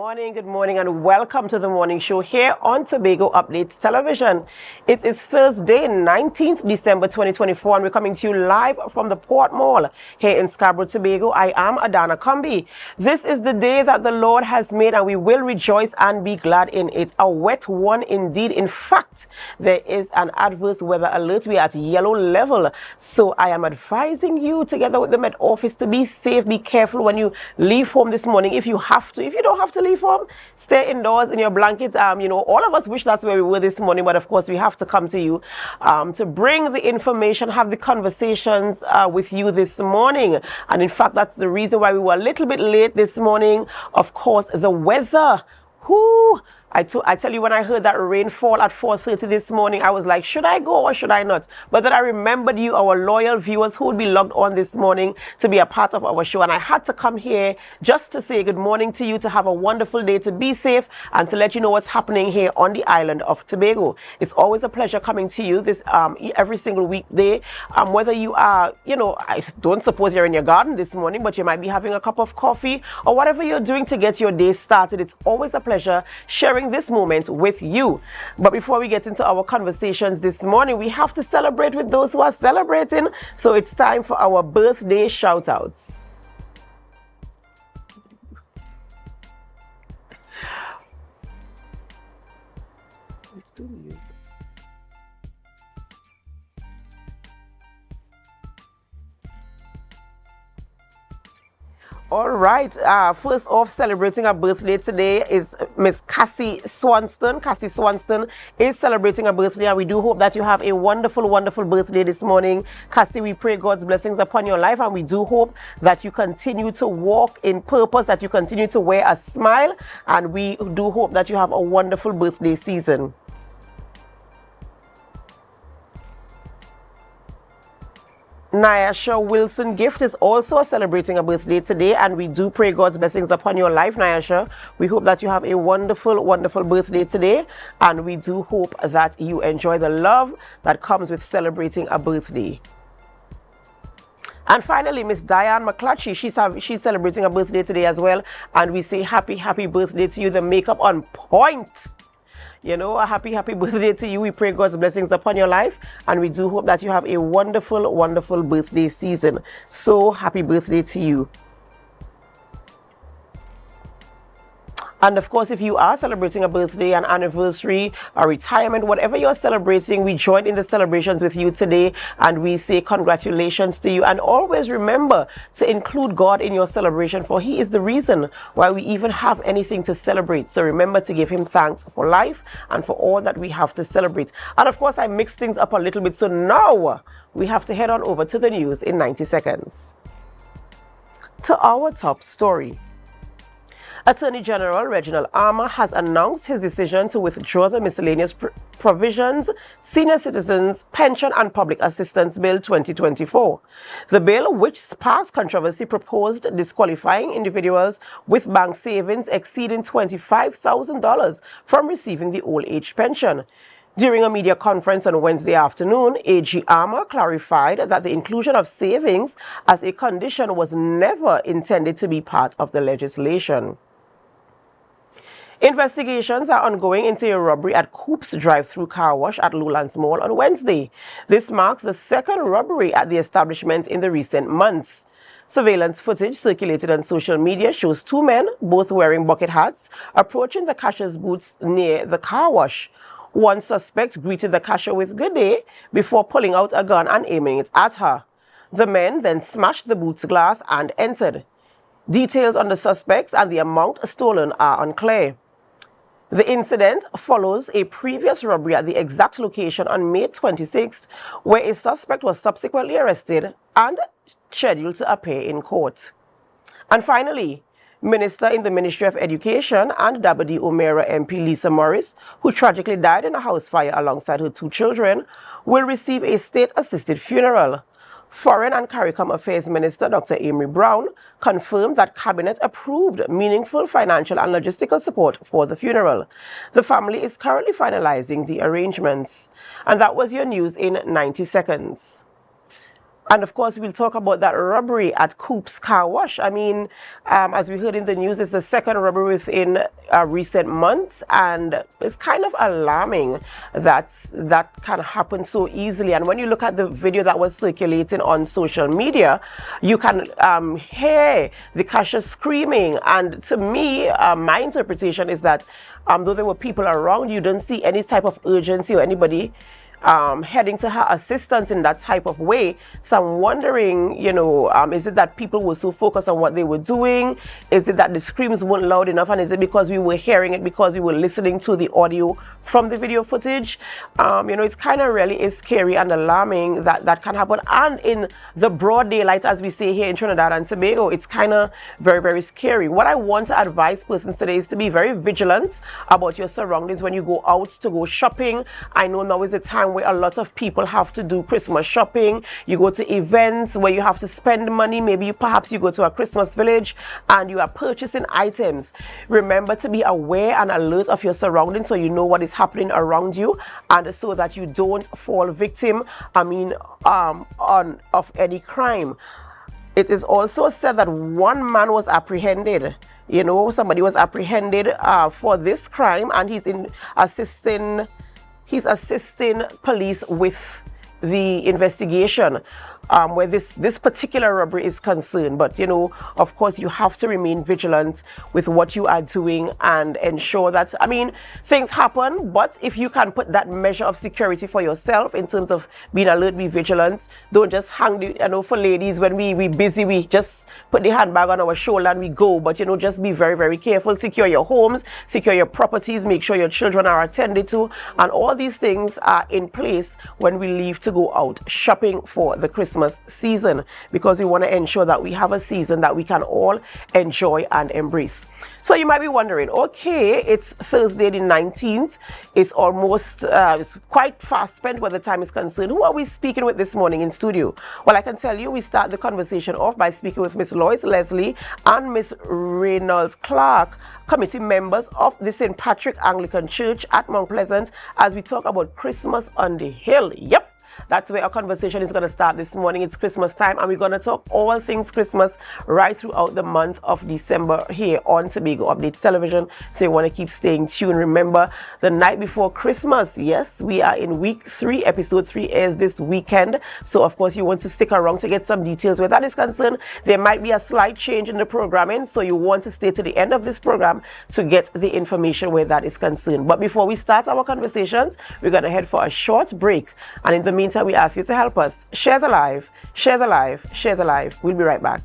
good morning, and welcome to the morning show here on Tobago Updates Television. It is Thursday, 19th December 2024, and we're coming to you live from the Port Mall here in Scarborough, Tobago. I am Adana Kumbi. This is the day that the Lord has made, and we will rejoice and be glad in it. A wet one indeed. In fact, there is an adverse weather alert. We are at yellow level, so I am advising you, together with the Met Office, to be safe, be careful when you leave home this morning. If you have to, if you don't have to leave home, stay indoors in your blankets. All of us wish that's where we were this morning, but of course we have to come to you to bring the information, have the conversations with you this morning. And in fact, that's the reason why we were a little bit late this morning. Of course, the weather. Whoo! I tell you, when I heard that rainfall at 4:30 this morning, I was like, should I go or should I not? But then I remembered you, our loyal viewers who would be logged on this morning to be a part of our show. And I had to come here just to say good morning to you, to have a wonderful day, to be safe, and to let you know what's happening here on the island of Tobago. It's always a pleasure coming to you this every single weekday. Whether you are, I don't suppose you're in your garden this morning, but you might be having a cup of coffee or whatever you're doing to get your day started. It's always a pleasure sharing this moment with you. But before we get into our conversations this morning, we have to celebrate with those who are celebrating. So it's time for our birthday shout outs. All right, first off, celebrating a birthday today is Miss Cassie Swanston. Cassie Swanston is celebrating a birthday, and we do hope that you have a wonderful, wonderful birthday this morning. Cassie, we pray God's blessings upon your life, and we do hope that you continue to walk in purpose, that you continue to wear a smile, and we do hope that you have a wonderful birthday season. Nyasha Wilson Gift is also celebrating a birthday today, and we do pray God's blessings upon your life, Nyasha. We hope that you have a wonderful, wonderful birthday today, and we do hope that you enjoy the love that comes with celebrating a birthday. And finally, Miss Diane McClatchy, she's celebrating a birthday today as well, and we say happy, happy birthday to you. The makeup on point. A happy, happy birthday to you. We pray God's blessings upon your life, and we do hope that you have a wonderful, wonderful birthday season. So happy birthday to you. And of course, if you are celebrating a birthday, an anniversary, a retirement, whatever you're celebrating, we join in the celebrations with you today, and we say congratulations to you. And always remember to include God in your celebration, for He is the reason why we even have anything to celebrate. So remember to give Him thanks for life and for all that we have to celebrate. And of course, I mixed things up a little bit, so now we have to head on over to the news in 90 seconds. To our top story. Attorney General Reginald Armour has announced his decision to withdraw the Miscellaneous Provisions, Senior Citizens, Pension and Public Assistance Bill 2024. The bill, which sparked controversy, proposed disqualifying individuals with bank savings exceeding $25,000 from receiving the old age pension. During a media conference on Wednesday afternoon, AG Armour clarified that the inclusion of savings as a condition was never intended to be part of the legislation. Investigations are ongoing into a robbery at Coop's drive-through car wash at Lowlands Mall on Wednesday. This marks the second robbery at the establishment in the recent months. Surveillance footage circulated on social media shows two men, both wearing bucket hats, approaching the cashier's booths near the car wash. One suspect greeted the cashier with "Good day" before pulling out a gun and aiming it at her. The men then smashed the booth's glass and entered. Details on the suspects and the amount stolen are unclear. The incident follows a previous robbery at the exact location on May 26th, where a suspect was subsequently arrested and scheduled to appear in court. And finally, Minister in the Ministry of Education and Dabadi Omera MP Lisa Morris, who tragically died in a house fire alongside her two children, will receive a state-assisted funeral. Foreign and CARICOM Affairs Minister Dr. Amory Brown confirmed that Cabinet approved meaningful financial and logistical support for the funeral. The family is currently finalizing the arrangements. And that was your news in 90 seconds. And of course, we'll talk about that robbery at Coop's Car Wash. I mean, as we heard in the news, it's the second robbery within recent months, and it's kind of alarming that that can happen so easily. And when you look at the video that was circulating on social media, you can hear the cashier screaming. And to me, my interpretation is that though there were people around, you don't see any type of urgency or anybody heading to her assistance in that type of way. So I'm wondering, you know, is it that people were so focused on what they were doing? Is it that the screams weren't loud enough? And is it because we were hearing it because we were listening to the audio from the video footage? You know, it's kind of really is scary and alarming that that can happen. And in the broad daylight, as we say here in Trinidad and Tobago, it's kind of very, very scary. What I want to advise persons today is to be very vigilant about your surroundings when you go out to go shopping. I know now is the time where a lot of people have to do Christmas shopping. You go to events where you have to spend money. Maybe perhaps you go to a Christmas village and you are purchasing items. Remember to be aware and alert of your surroundings so you know what is happening around you, and so that you don't fall victim, of any crime. It is also said that one man was apprehended. You know, somebody was apprehended for this crime, and he's assisting police with the investigation where this particular robbery is concerned. But you know, of course, you have to remain vigilant with what you are doing and ensure that, I mean, things happen, but if you can put that measure of security for yourself in terms of being alert, be vigilant. Don't just hang the, you know, for ladies, when we busy, we just put the handbag on our shoulder and we go. But you know, just be very, very careful. Secure your homes, secure your properties, make sure your children are attended to, and all these things are in place when we leave to go out shopping for the Christmas season, because we want to ensure that we have a season that we can all enjoy and embrace. So you might be wondering, okay, it's Thursday the 19th. It's almost, it's quite fast spent where the time is concerned. Who are we speaking with this morning in studio? Well, I can tell you, we start the conversation off by speaking with Miss Lois Leslie and Miss Reynolds Clark, committee members of the St. Patrick Anglican Church at Mount Pleasant, as we talk about Christmas on the Hill. Yep. That's where our conversation is going to start this morning. It's Christmas time, and we're going to talk all things Christmas right throughout the month of December here on Tobago Updates Television. So you want to keep staying tuned. Remember, the night before Christmas, yes, we are in week 3. Episode 3 airs this weekend. So, of course, you want to stick around to get some details where that is concerned. There might be a slight change in the programming, so you want to stay to the end of this program to get the information where that is concerned. But before we start our conversations, we're going to head for a short break. And in the meantime, we ask you to help us share the live, share the live, share the live. We'll be right back.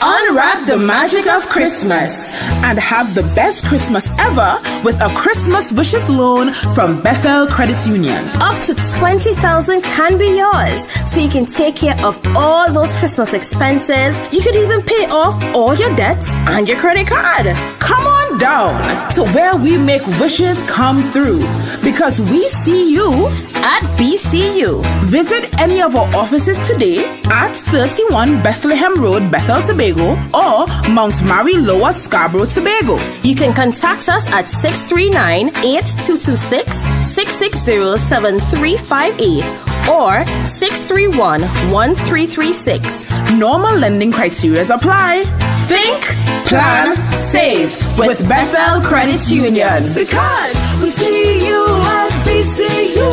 Unwrap the magic of Christmas and have the best Christmas ever with a Christmas Wishes loan from Bethel Credit Union. Up to 20,000 can be yours, so you can take care of all those Christmas expenses. You could even pay off all your debts and your credit card. Come on down to where we make wishes come through, because we see you at BCU. Visit any of our offices today at 31 Bethlehem Road, Bethel, Tobago, or Mount Mary Lower, Scarborough, Tobago. You can contact us at 639-8226-660-7358 or 631-1336. Normal lending criteria apply. Think, plan, save with Bethel Credit Union. Because we see you at BCU.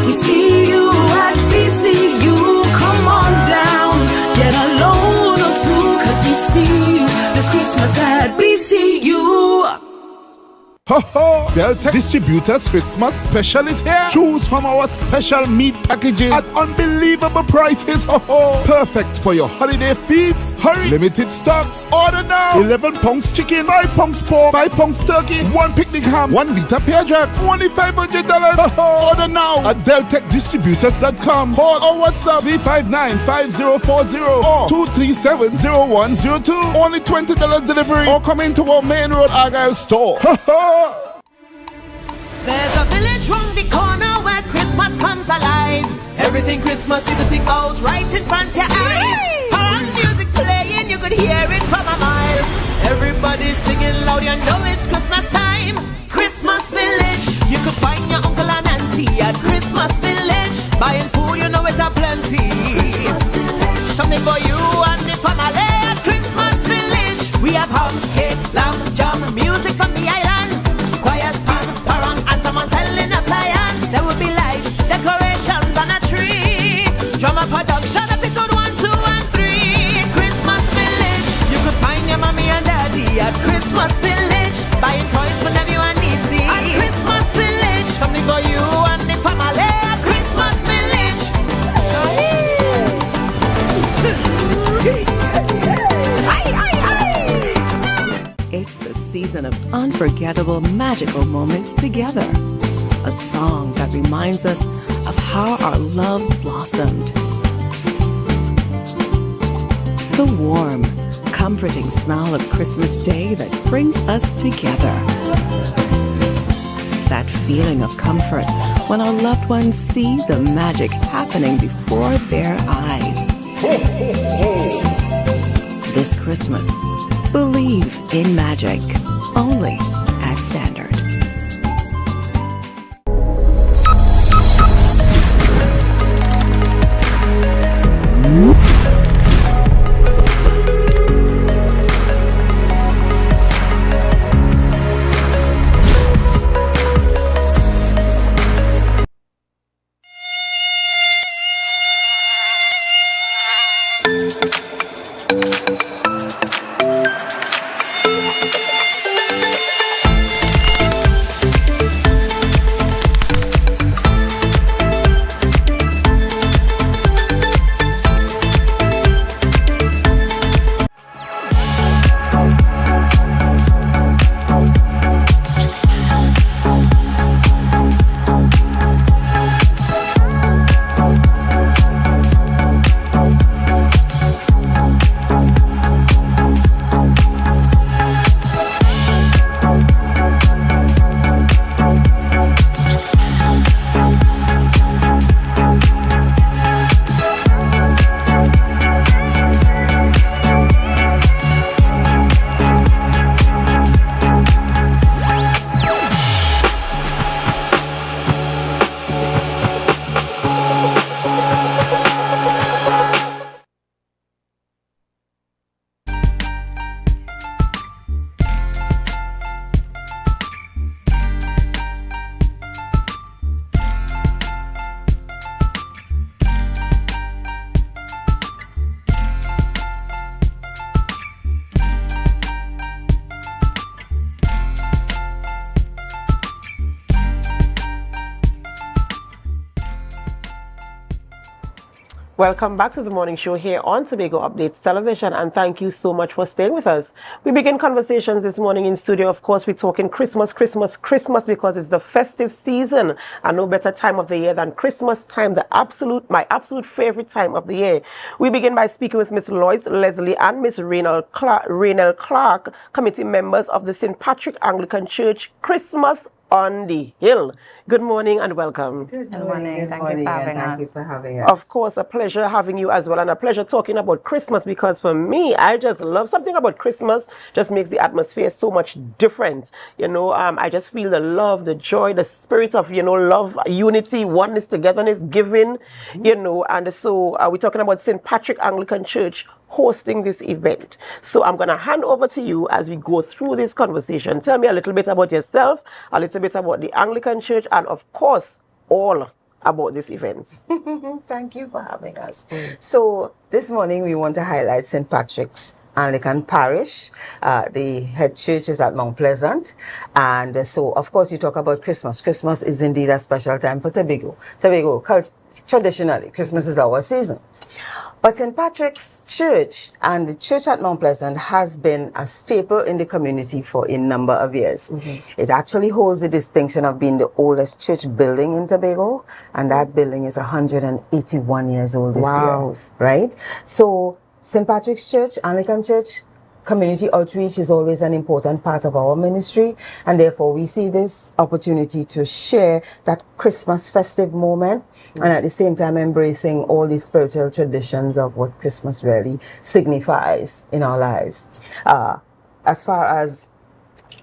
We see you at BCU. Come on down, get a loan or two, cause we see you this Christmas at BCU. Ho ho! Delta Distributors Christmas Special is here. Choose from our special meat packages at unbelievable prices. Ho ho! Perfect for your holiday feasts. Hurry! Limited stocks. Order now. 11 pounds chicken, 5 pounds pork, 5 pounds turkey, 1 picnic ham, 1 liter pear jacks, only $500. Ho ho! Order now at deltechdistributors.com. Call or WhatsApp 359-5040 or 237-0102. Only $20 delivery, or come into our main road Argyle store. Ho ho! There's a village round the corner where Christmas comes alive. Everything Christmas you could think out right in front of your eyes. And music playing, you could hear it from a mile. Everybody's singing loud, you know it's Christmas time. Christmas village, you could find your uncle and auntie at Christmas village. Buying food, you know it's a plenty. Something for you and the family at Christmas village. We have hot cake, lamb, jam, music from the island. Choirs, pan, parang, and someone selling appliance. There will be lights, decorations, and a tree. Drama production, episode 1, 2, and 3. Christmas village, you could find your mommy and daddy at Christmas village. Buying toys for nephew and niece at Christmas village. Something for you and the family at Christmas village. It's the season of unforgettable, magical moments together. A song that reminds us of how our love blossomed. The warm, comforting smell of Christmas Day that brings us together. That feeling of comfort when our loved ones see the magic happening before their eyes. This Christmas, believe in magic, only at Standard. Welcome back to the morning show here on Tobago Updates Television, and thank you so much for staying with us. We begin conversations this morning in studio. Of course, we're talking Christmas because it's the festive season, and no better time of the year than Christmas time, my absolute favorite time of the year. We begin by speaking with Miss Lloyd Leslie and Miss Raynell Clark, committee members of the St. Patrick Anglican Church Christmas on the Hill. Good morning and welcome. Good morning. Thank you for having us. Of course, a pleasure having you as well, and a pleasure talking about Christmas, because for me, I just love something about Christmas. Just makes the atmosphere so much different. I just feel the love, the joy, the spirit of, love, unity, oneness, togetherness, giving, and so we're talking about St. Patrick Anglican Church hosting this event. So I'm going to hand over to you as we go through this conversation. Tell me a little bit about yourself, a little bit about the Anglican Church, and of course, all about this event. Thank you for having us. So this morning we want to highlight St. Patrick's Anglican Parish. The head church is at Mount Pleasant. And so, of course, you talk about Christmas. Christmas is indeed a special time for Tobago. Traditionally, Christmas is our season. But St. Patrick's Church and the church at Mount Pleasant has been a staple in the community for a number of years. It actually holds the distinction of being the oldest church building in Tobago, and that building is 181 years old this year, right? So St. Patrick's Church, Anglican Church, community outreach is always an important part of our ministry, and therefore we see this opportunity to share that Christmas festive moment and at the same time embracing all the spiritual traditions of what Christmas really signifies in our lives. as far as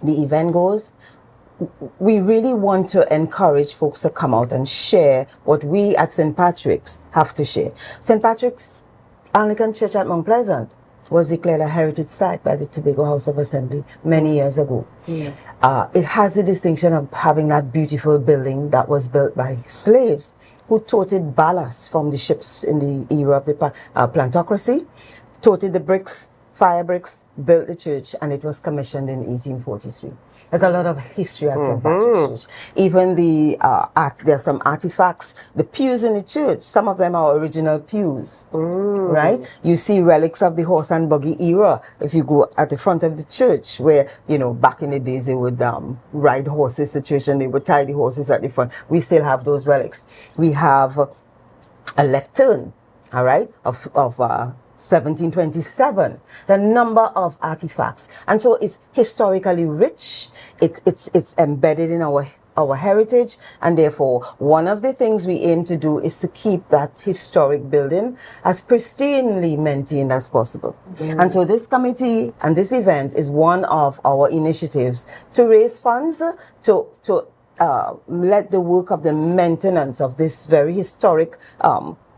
the event goes, we really want to encourage folks to come out and share what we at St. Patrick's have to share. St. Patrick's Anglican Church at Mount Pleasant was declared a heritage site by the Tobago House of Assembly many years ago. It has the distinction of having that beautiful building that was built by slaves who toted ballast from the ships in the era of the plantocracy, toted the bricks, fire bricks, built the church, and it was commissioned in 1843. There's a lot of history at St. Patrick's Church. Even there's some artifacts. The pews in the church, some of them are original pews, right? You see relics of the horse and buggy era. If you go at the front of the church, where, back in the days they would ride horses to church and they would tie the horses at the front. We still have those relics. We have a lectern, all right, of 1727, the number of artifacts, and so it's historically rich. It's embedded in our heritage, and therefore one of the things we aim to do is to keep that historic building as pristinely maintained as possible. And so this committee and this event is one of our initiatives to raise funds to let the work of the maintenance of this very historic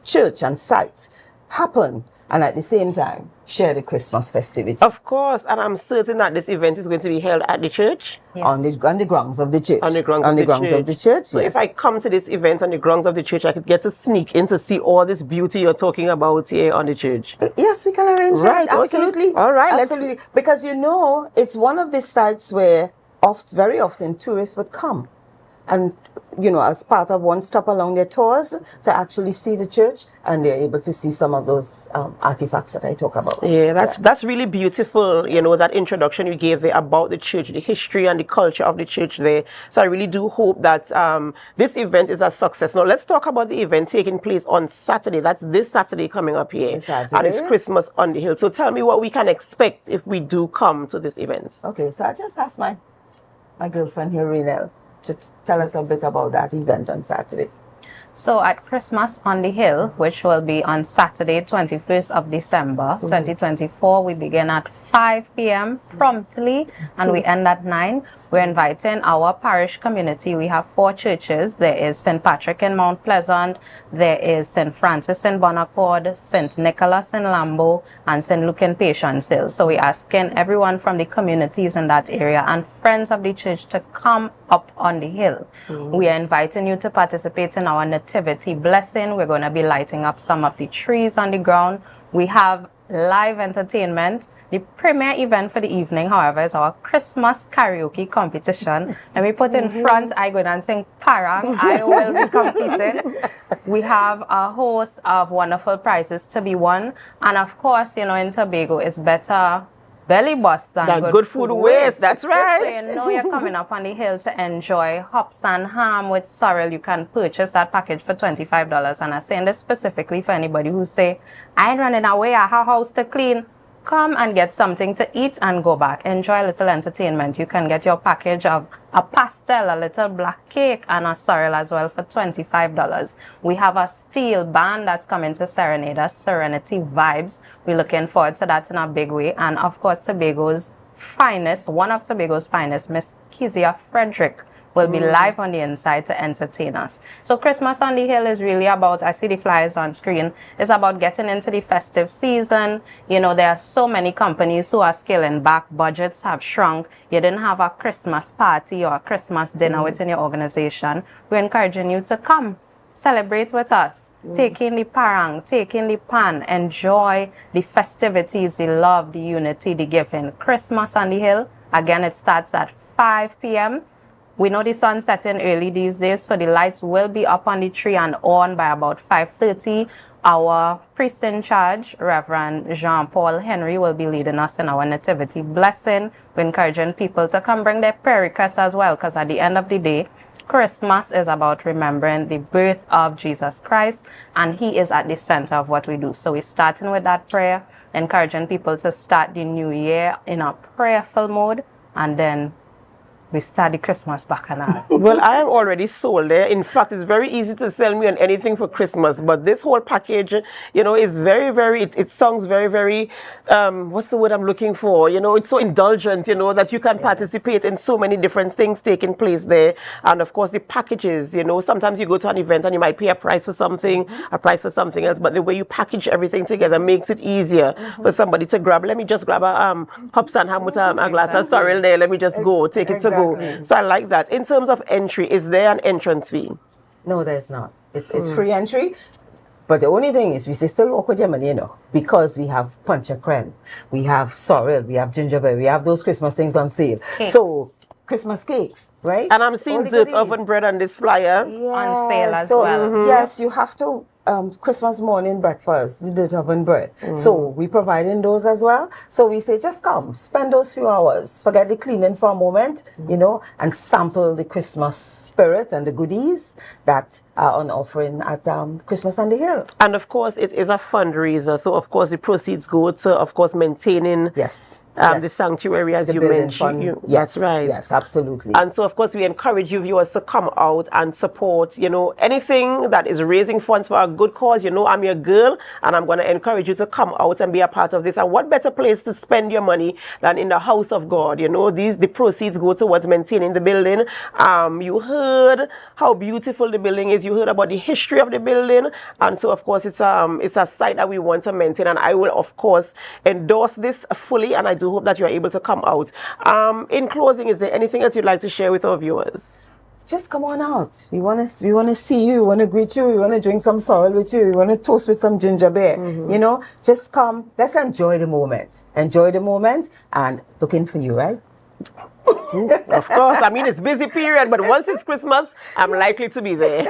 church and site happen, and at the same time share the Christmas festivity. Of course, and I'm certain that this event is going to be held at the church. Yes. On the grounds of the church. On the grounds of the church. So yes. if I come to this event on the grounds of the church, I could get to sneak in to see all this beauty you're talking about here on the church. Yes, we can arrange Right, that. Absolutely. okay. All right, absolutely. Because it's one of the sites where very often tourists would come. And, as part of one stop along their tours to actually see the church, and they're able to see some of those artifacts that I talk about. Yeah, that's really beautiful, that introduction you gave there about the church, the history and the culture of the church there. So I really do hope that this event is a success. Now, let's talk about the event taking place on Saturday. That's this Saturday coming up here. Saturday. And it's Christmas on the Hill. So tell me what we can expect if we do come to this event. Okay, so I just asked my girlfriend here, Renelle, to tell us a bit about that event on Saturday. So at Christmas on the Hill, which will be on Saturday, 21st of December, 2024, we begin at 5 p.m. promptly and we end at 9. We're inviting our parish community. We have 4 churches. There is St. Patrick in Mount Pleasant, there is St. Francis in Bonaccord, St. Nicholas in Lambeau, and St. Luke in Patience Hill. So we're asking everyone from the communities in that area and friends of the church to come up on the hill. We are inviting you to participate in our nativity blessing. We're going to be lighting up some of the trees on the ground. We have live entertainment. The premier event for the evening, however, is our Christmas karaoke competition. And we put in front, I go and sing Parang. I will be competing. We have a host of wonderful prizes to be won. And of course, in Tobago, it's better belly bust than good food waste. That's right. So you're coming up on the hill to enjoy hops and ham with sorrel. You can purchase that package for $25. And I'm saying this specifically for anybody who say, I ain't running away, I have a house to clean. Come and get something to eat and go back. Enjoy a little entertainment. You can get your package of a pastel, a little black cake, and a sorrel as well for $25. We have a steel band that's coming to serenade us, Serenity Vibes. We're looking forward to that in a big way. And of course, Tobago's finest, one of Tobago's finest, Miss Kezia Frederick, will be live on the inside to entertain us. So Christmas on the Hill is really about, I see the flyers on screen, it's about getting into the festive season. There are so many companies who are scaling back, budgets have shrunk. You didn't have a Christmas party or a Christmas dinner within your organization. We're encouraging you to come, celebrate with us, take in the parang, take in the pan, enjoy the festivities, the love, the unity, the giving. Christmas on the Hill, again, it starts at 5 p.m. We know the sun's setting early these days, so the lights will be up on the tree and on by about 5:30. Our priest in charge, Reverend Jean-Paul Henry, will be leading us in our nativity blessing. We're encouraging people to come bring their prayer requests as well, because at the end of the day, Christmas is about remembering the birth of Jesus Christ, and He is at the center of what we do. So we're starting with that prayer, encouraging people to start the new year in a prayerful mode, and then we start the Christmas bacchanal. Well, I am already sold there. In fact, it's very easy to sell me on anything for Christmas. But this whole package, you know, is very, it sounds very, what's the word I'm looking for? You know, it's so indulgent, you know, that you can participate in so many different things taking place there. And of course, the packages, you know, sometimes you go to an event and you might pay a price for something, a price for something else. But the way you package everything together makes it easier for somebody to grab. Let me just grab a hops and ham with a glass of sorrel there. Let me just go, take it to go. So I like that. In terms of entry, is there an entrance fee? No, there's not. It's free entry. But the only thing is, we say still walk with your money, you know, because we have punch and creme, we have sorrel, we have gingerbread, we have those Christmas things on sale. Cakes. So Christmas cakes, right? And I'm seeing dirt oven bread on this flyer. Yeah, On sale as well. Yes, you have to Christmas morning breakfast, the dirt oven bread. So we providing those as well. So we say just come, spend those few hours, forget the cleaning for a moment, you know, and sample the Christmas spirit and the goodies that are on offering at Christmas on the Hill. And of course, it is a fundraiser. So of course, the proceeds go to, of course, maintaining the sanctuary, as The you building mentioned. fund. That's right. Yes, absolutely. And so, of course, we encourage you viewers to come out and support, you know, anything that is raising funds for a good cause. You know, I'm your girl, and I'm going to encourage you to come out and be a part of this. And what better place to spend your money than in the house of God? You know, the proceeds go towards maintaining the building. You heard how beautiful the building is. You heard about the history of the building. And so, of course, it's a site that we want to maintain. And I will, of course, endorse this fully. And I do hope that you are able to come out. In closing, is there anything else you'd like to share with our viewers? Just come on out. We want to see you. We want to greet you. We want to drink some sorrel with you. We want to toast with some ginger beer. You know, just come. Let's enjoy the moment. Enjoy the moment, and looking for you, right? Of course. I mean, it's busy period, but once it's Christmas, I'm likely to be there.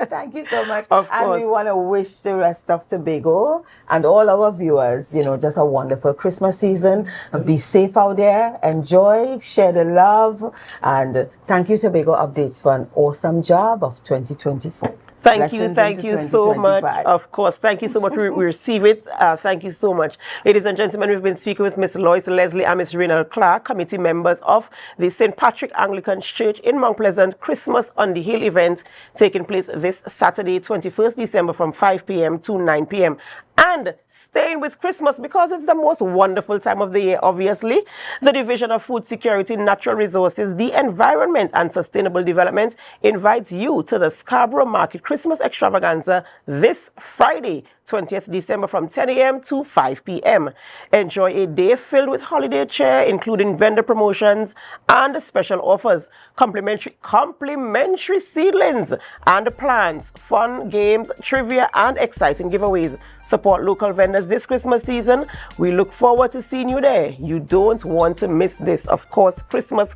Thank you so much. Of And course. we want to wish the rest of Tobago and all our viewers, you know, just a wonderful Christmas season. Be safe out there. Enjoy. Share the love. And thank you, Tobago Updates, for an awesome job of 2024. Thank Blessings you into so much. 2025. Of course, thank you so much. We receive it. Thank you so much. Ladies and gentlemen, we've been speaking with Miss Lois Leslie and Miss Renal Clark, committee members of the St. Patrick Anglican Church in Mount Pleasant Christmas on the Hill event taking place this Saturday, 21st December from 5 p.m. to 9 p.m. And staying with Christmas because it's the most wonderful time of the year, obviously. The Division of Food Security, Natural Resources, the Environment and Sustainable Development invites you to the Scarborough Market Christmas Extravaganza this Friday, 20th December from 10 a.m. to 5 p.m. Enjoy a day filled with holiday cheer, including vendor promotions and special offers, complimentary seedlings and plants, fun games, trivia, and exciting giveaways. Support local vendors this Christmas season. We look forward to seeing you there. You don't want to miss this. Of course, Christmas,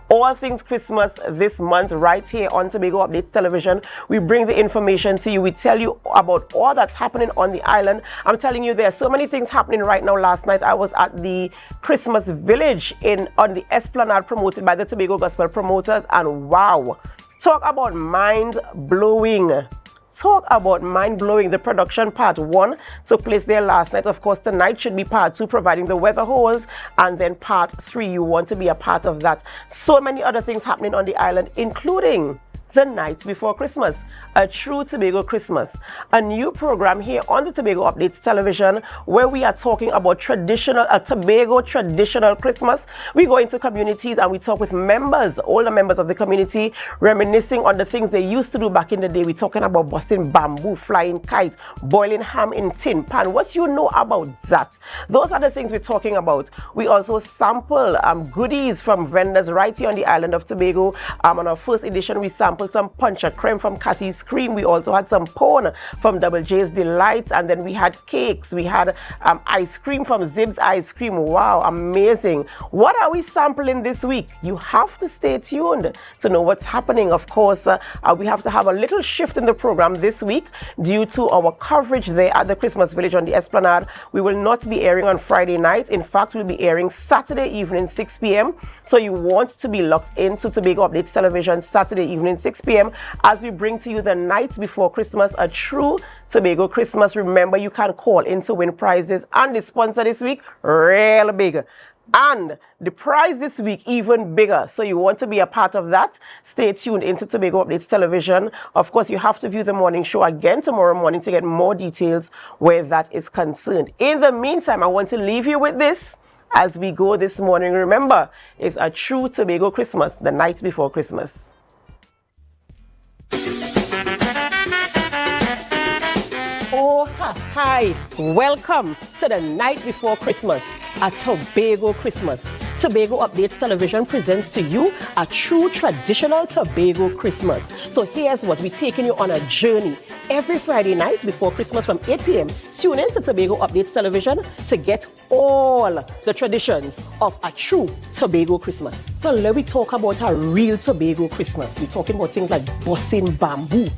all things Christmas this month right here on Tobago Updates Television. We bring the information to you. We tell you about all that's happening on the island. I'm telling you, there are so many things happening right now. Last night, I was at the Christmas Village on the Esplanade promoted by the Tobago Gospel Promoters. And wow, talk about mind-blowing. Talk about mind-blowing. The production part 1 took place there last night. Of course, tonight should be part 2, providing the weather holes, and then part 3. You want to be a part of that. So many other things happening on the island, including the night before Christmas, a true Tobago Christmas, a new program here on the Tobago Updates Television where we are talking about Tobago traditional Christmas. We go into communities and we talk with members, older members of the community, reminiscing on the things they used to do back in the day. We're talking about busting bamboo, flying kites, boiling ham in tin pan. What you know about that? Those are the things we're talking about. We also sample goodies from vendors right here on the island of Tobago. On our first edition, we sampled some punch and creme from Cathy's Cream. We also had some pone from Double J's Delights, and then we had cakes. We had ice cream from Zib's Ice Cream. Wow, amazing. What are we sampling this week? You have to stay tuned to know what's happening. Of course, we have to have a little shift in the program this week due to our coverage there at the Christmas Village on the Esplanade. We will not be airing on Friday night. In fact, we'll be airing Saturday evening 6 p.m. So you want to be locked into Tobago Updates Television Saturday evening 6 p.m. as we bring to you the night before Christmas, a true Tobago Christmas. Remember, you can call in to win prizes, and the sponsor this week, real big. And the prize this week even bigger. So you want to be a part of that? Stay tuned into Tobago Updates Television. Of course, you have to view the morning show again tomorrow morning to get more details where that is concerned. In the meantime, I want to leave you with this as we go this morning. Remember, it's a true Tobago Christmas, the night before Christmas. Oh, hi. Welcome to the night before Christmas, a Tobago Christmas. Tobago Updates Television presents to you a true traditional Tobago Christmas. So here's what we're taking you on a journey. Every Friday night before Christmas from 8 p.m., tune in to Tobago Updates Television to get all the traditions of a true Tobago Christmas. So let me talk about a real Tobago Christmas. We're talking about things like bussing bamboo,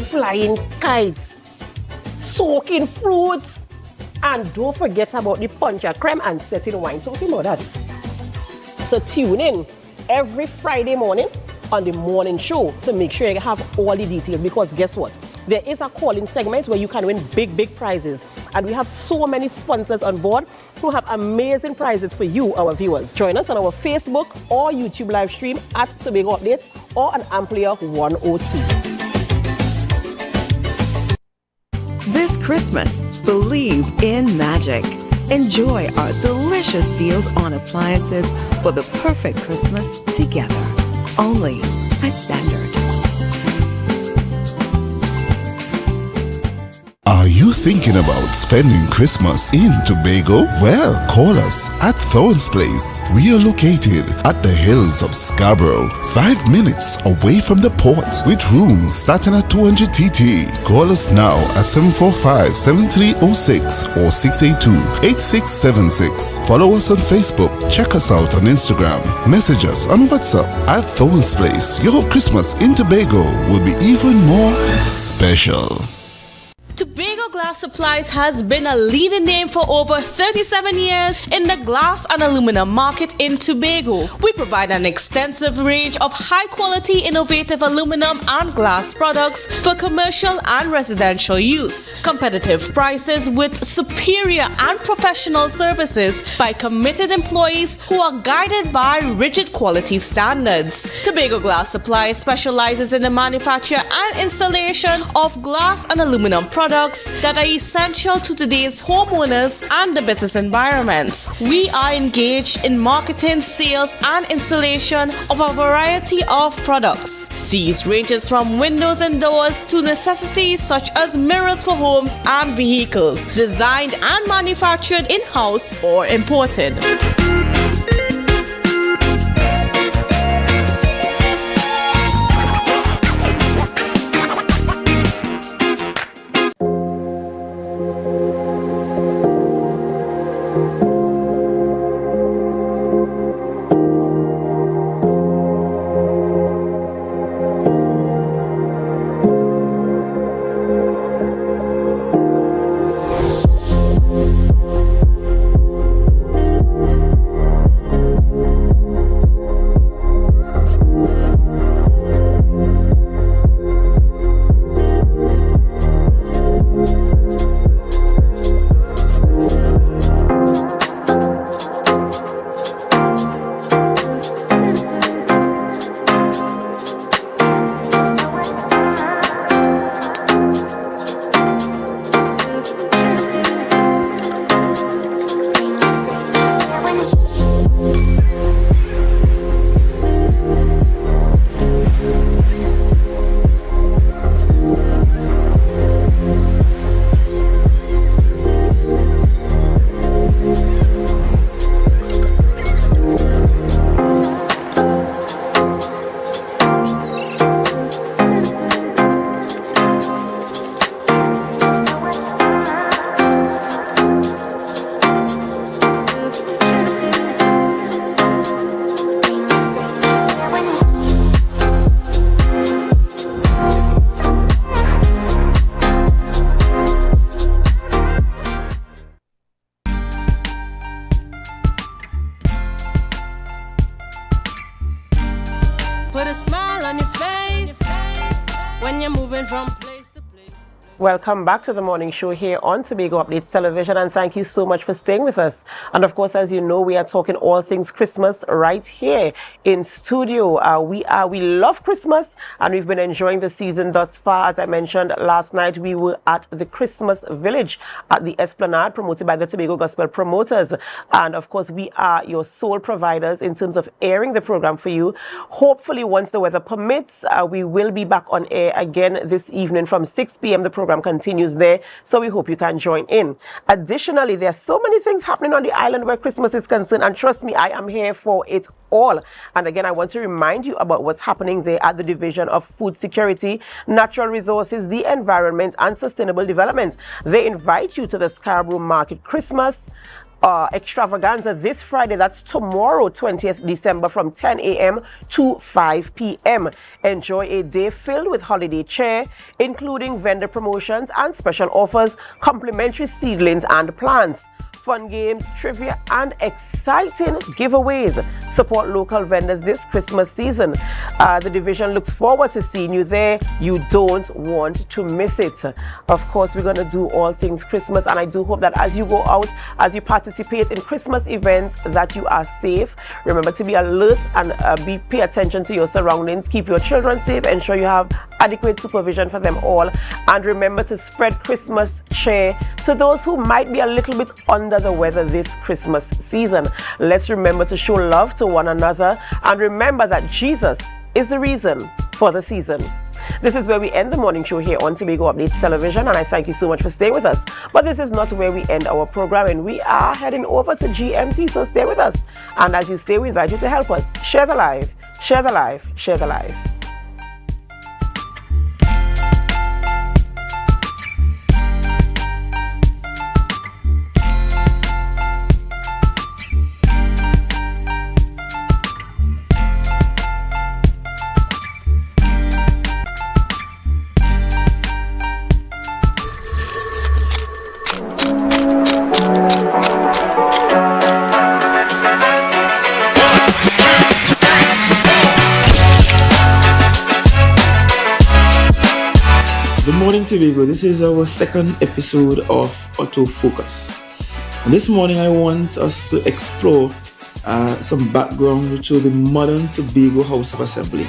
flying kites, soaking fruits, and don't forget about the punch a creme and setting wine. Talking about that. So tune in every Friday morning on the morning show to make sure you have all the details, because guess what? There is a calling segment where you can win big prizes. And we have so many sponsors on board who have amazing prizes for you, our viewers. Join us on our Facebook or YouTube live stream at Tobago Updates or on Amplia 102. This Christmas, believe in magic. Enjoy our delicious deals on appliances for the perfect Christmas together. Only at Standard. Are you thinking about spending Christmas in Tobago? Well, call us at Thorns Place. We are located at the hills of Scarborough, 5 minutes away from the port, with rooms starting at 200 TT. Call us now at 745-7306 or 682-8676. Follow us on Facebook. Check us out on Instagram. Message us on WhatsApp at Thorns Place. Your Christmas in Tobago will be even more special. Tobago Glass Supplies has been a leading name for over 37 years in the glass and aluminum market in Tobago. We provide an extensive range of high-quality, innovative aluminum and glass products for commercial and residential use. Competitive prices with superior and professional services by committed employees who are guided by rigid quality standards. Tobago Glass Supplies specializes in the manufacture and installation of glass and aluminum products that are essential to today's homeowners and the business environment. We are engaged in marketing, sales, and installation of a variety of products. These ranges from windows and doors to necessities such as mirrors for homes and vehicles, designed and manufactured in-house or imported. Welcome back to the morning show here on Tobago Updates Television, and thank you so much for staying with us. And of course, as you know, we are talking all things Christmas right here in studio. We love Christmas, and we've been enjoying the season thus far. As I mentioned last night, we were at the Christmas Village at the Esplanade, promoted by the Tobago Gospel Promoters. And of course, we are your sole providers in terms of airing the program for you. Hopefully, once the weather permits, we will be back on air again this evening from 6 p.m. The program continues there, so we hope you can join in. Additionally, there are so many things happening on the island where Christmas is concerned, and trust me, I am here for it all. And again, I want to remind you about what's happening there at the Division of Food Security, Natural Resources, the Environment and Sustainable Development. They invite you to the Scarborough Market Christmas extravaganza this Friday. That's tomorrow, 20th December, from 10 a.m. to 5 p.m. Enjoy a day filled with holiday cheer, including vendor promotions and special offers, complimentary seedlings and plants, fun games, trivia, and exciting giveaways. Support local vendors this Christmas season. The division looks forward to seeing you there. You don't want to miss it. Of course, we're going to do all things Christmas, and I do hope that as you go out, as you participate in Christmas events, that you are safe. Remember to be alert and pay attention to your surroundings. Keep your children safe. Ensure you have adequate supervision for them all. And remember to spread Christmas cheer to those who might be a little bit under the weather this Christmas season. Let's remember to show love to one another, and remember that Jesus is the reason for the season. This is where we end the morning show here on Tobago Updates Television, and I thank you so much for staying with us. But this is not where we end our program, and we are heading over to GMT, so stay with us. And as you stay, we invite you to help us share the live, share the live, share the live. Good morning, Tobago. This is our second episode of Autofocus. And this morning I want us to explore some background to the modern Tobago House of Assembly.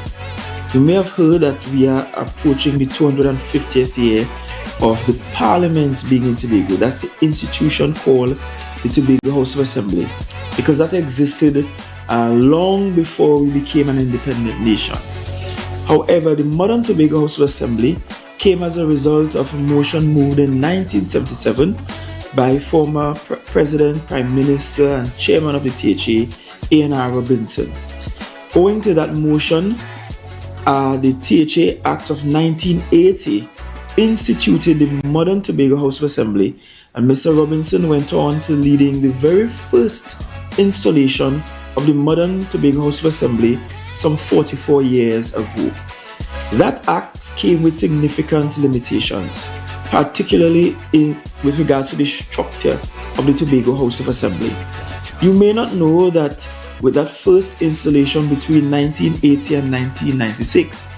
You may have heard that we are approaching the 250th year of the Parliament being in Tobago. That's the institution called the Tobago House of Assembly, because that existed long before we became an independent nation. However, the modern Tobago House of Assembly came as a result of a motion moved in 1977 by former President, Prime Minister and Chairman of the THA, A.N.R. Robinson. Owing to that motion, the THA Act of 1980 instituted the modern Tobago House of Assembly, and Mr. Robinson went on to leading the very first installation of the modern Tobago House of Assembly some 44 years ago. That act came with significant limitations, particularly with regards to the structure of the Tobago House of Assembly. You may not know that with that first installation between 1980 and 1996,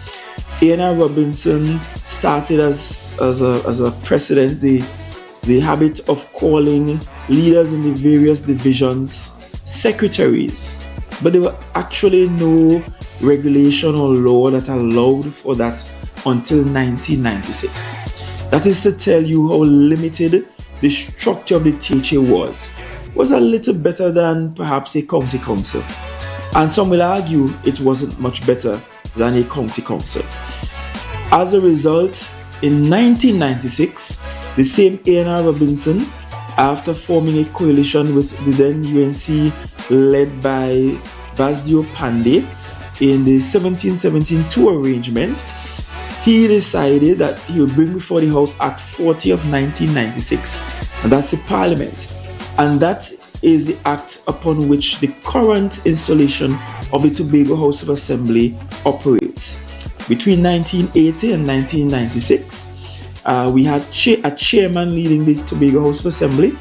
A.N.R. Robinson started as a president the habit of calling leaders in the various divisions secretaries, but there were actually no regulation or law that allowed for that until 1996. That is to tell you how limited the structure of the THA was a little better than perhaps a county council, and some will argue it wasn't much better than a county council. As a result, in 1996, the same A.N.R. Robinson, after forming a coalition with the then UNC led by Basdio Pandey, in the 1717-2 arrangement, he decided that he would bring before the House Act 40 of 1996, and that's the Parliament. And that is the act upon which the current installation of the Tobago House of Assembly operates. Between 1980 and 1996, we had a chairman leading the Tobago House of Assembly,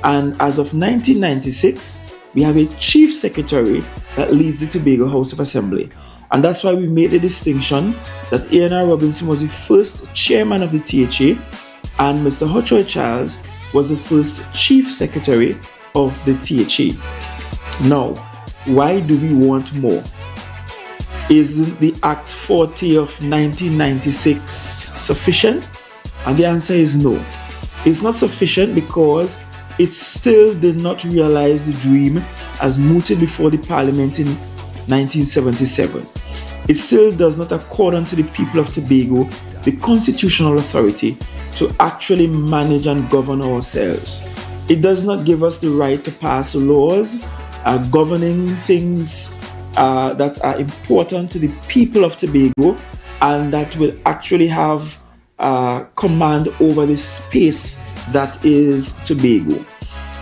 and as of 1996, we have a chief secretary that leads the Tobago House of Assembly. And that's why we made the distinction that A.N.R. Robinson was the first chairman of the THA, and Mr. Hochoy Charles was the first Chief Secretary of the THA. Now, why do we want more? Isn't the Act 40 of 1996 sufficient? And the answer is no. It's not sufficient because it still did not realize the dream as mooted before the Parliament in 1977. It still does not accord unto the people of Tobago the constitutional authority to actually manage and govern ourselves. It does not give us the right to pass laws governing things that are important to the people of Tobago and that will actually have command over the space that is Tobago.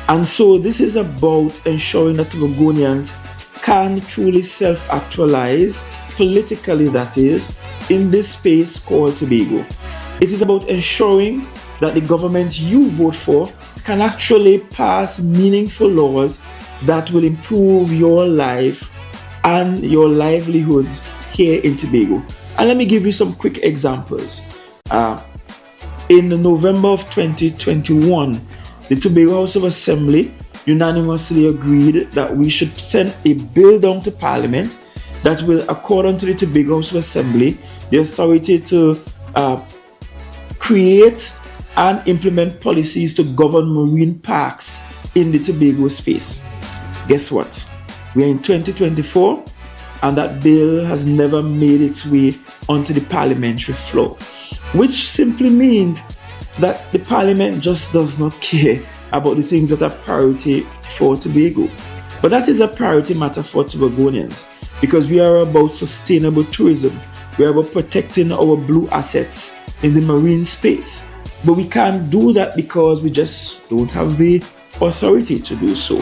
And so this is about ensuring that Tobagonians can truly self-actualize, politically that is, in this space called Tobago. It is about ensuring that the government you vote for can actually pass meaningful laws that will improve your life and your livelihoods here in Tobago. And let me give you some quick examples. In November of 2021, the Tobago House of Assembly unanimously agreed that we should send a bill down to Parliament that will accord unto the Tobago House of Assembly the authority to create and implement policies to govern marine parks in the Tobago space. Guess what? We are in 2024 and that bill has never made its way onto the parliamentary floor, which simply means that the Parliament just does not care about the things that are priority for Tobago. But that is a priority matter for Tobagonians because we are about sustainable tourism. We are about protecting our blue assets in the marine space. But we can't do that because we just don't have the authority to do so.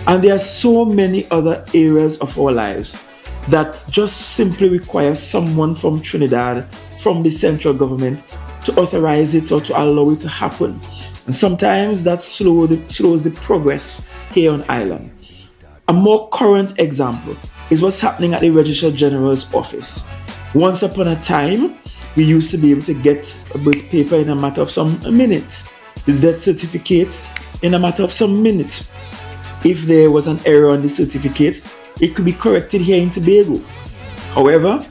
And there are so many other areas of our lives that just simply require someone from Trinidad, from the central government, to authorize it or to allow it to happen. And sometimes that slows the progress here on island. A more current example is what's happening at the Registrar General's office. Once upon a time, we used to be able to get a birth paper in a matter of some minutes, the death certificate in a matter of some minutes. If there was an error on the certificate, it could be corrected here in Tobago. However,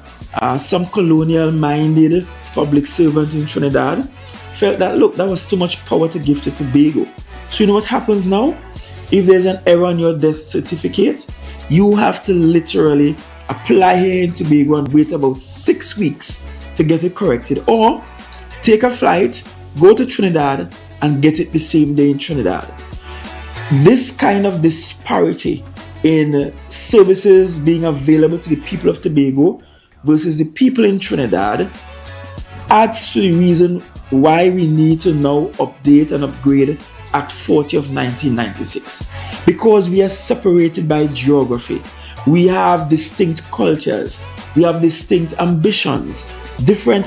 some colonial-minded public servants in Trinidad felt that, look, that was too much power to give to Tobago. So you know what happens now? If there's an error on your death certificate, you have to literally apply here in Tobago and wait about 6 weeks to get it corrected, or take a flight, go to Trinidad and get it the same day in Trinidad. This kind of disparity in services being available to the people of Tobago versus the people in Trinidad adds to the reason why we need to now update and upgrade Act 40 of 1996. Because we are separated by geography. We have distinct cultures. We have distinct ambitions, different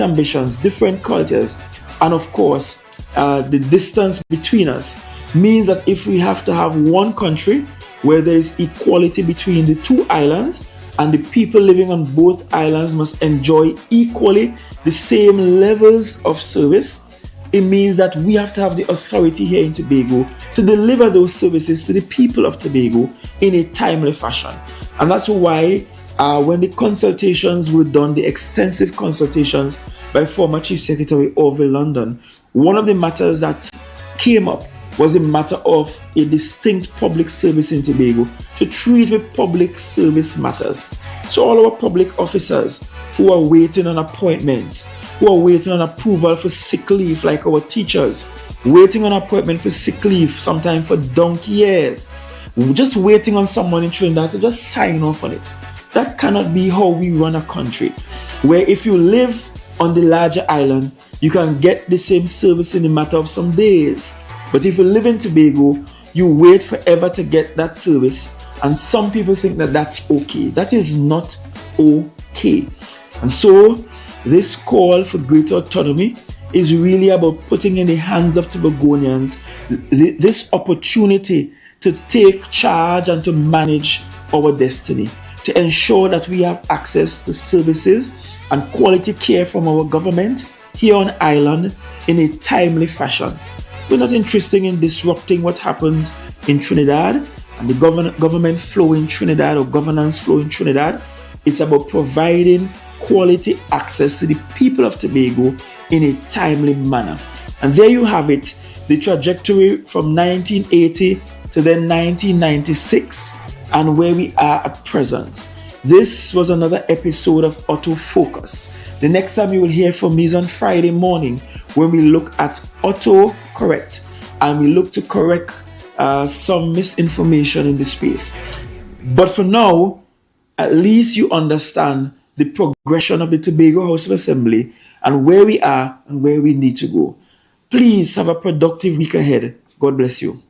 cultures. And of course, the distance between us means that if we have to have one country where there is equality between the two islands and the people living on both islands must enjoy equally the same levels of service, it means that we have to have the authority here in Tobago to deliver those services to the people of Tobago in a timely fashion. And that's why when the consultations were done, the extensive consultations by former Chief Secretary Orville London, one of the matters that came up was a matter of a distinct public service in Tobago to treat with public service matters. So all our public officers who are waiting on appointments, who are waiting on approval for sick leave, like our teachers, waiting on appointment for sick leave, sometimes for donkey years, just waiting on someone in Trinidad to just sign off on it. That cannot be how we run a country, where if you live on the larger island, you can get the same service in a matter of some days. But if you live in Tobago, you wait forever to get that service. And some people think that that's okay. That is not okay. And so this call for greater autonomy is really about putting in the hands of Tobagonians this opportunity to take charge and to manage our destiny, to ensure that we have access to services and quality care from our government here on island in a timely fashion. We're not interested in disrupting what happens in Trinidad and the government flow in Trinidad or governance flow in Trinidad. It's about providing quality access to the people of Tobago in a timely manner. And there you have it, the trajectory from 1980 to then 1996 and where we are at present. This was another episode of Autofocus. The next time you will hear from me is on Friday morning when we look at autocorrect and we look to correct some misinformation in the space. But for now, at least you understand the progression of the Tobago House of Assembly and where we are and where we need to go. Please have a productive week ahead. God bless you.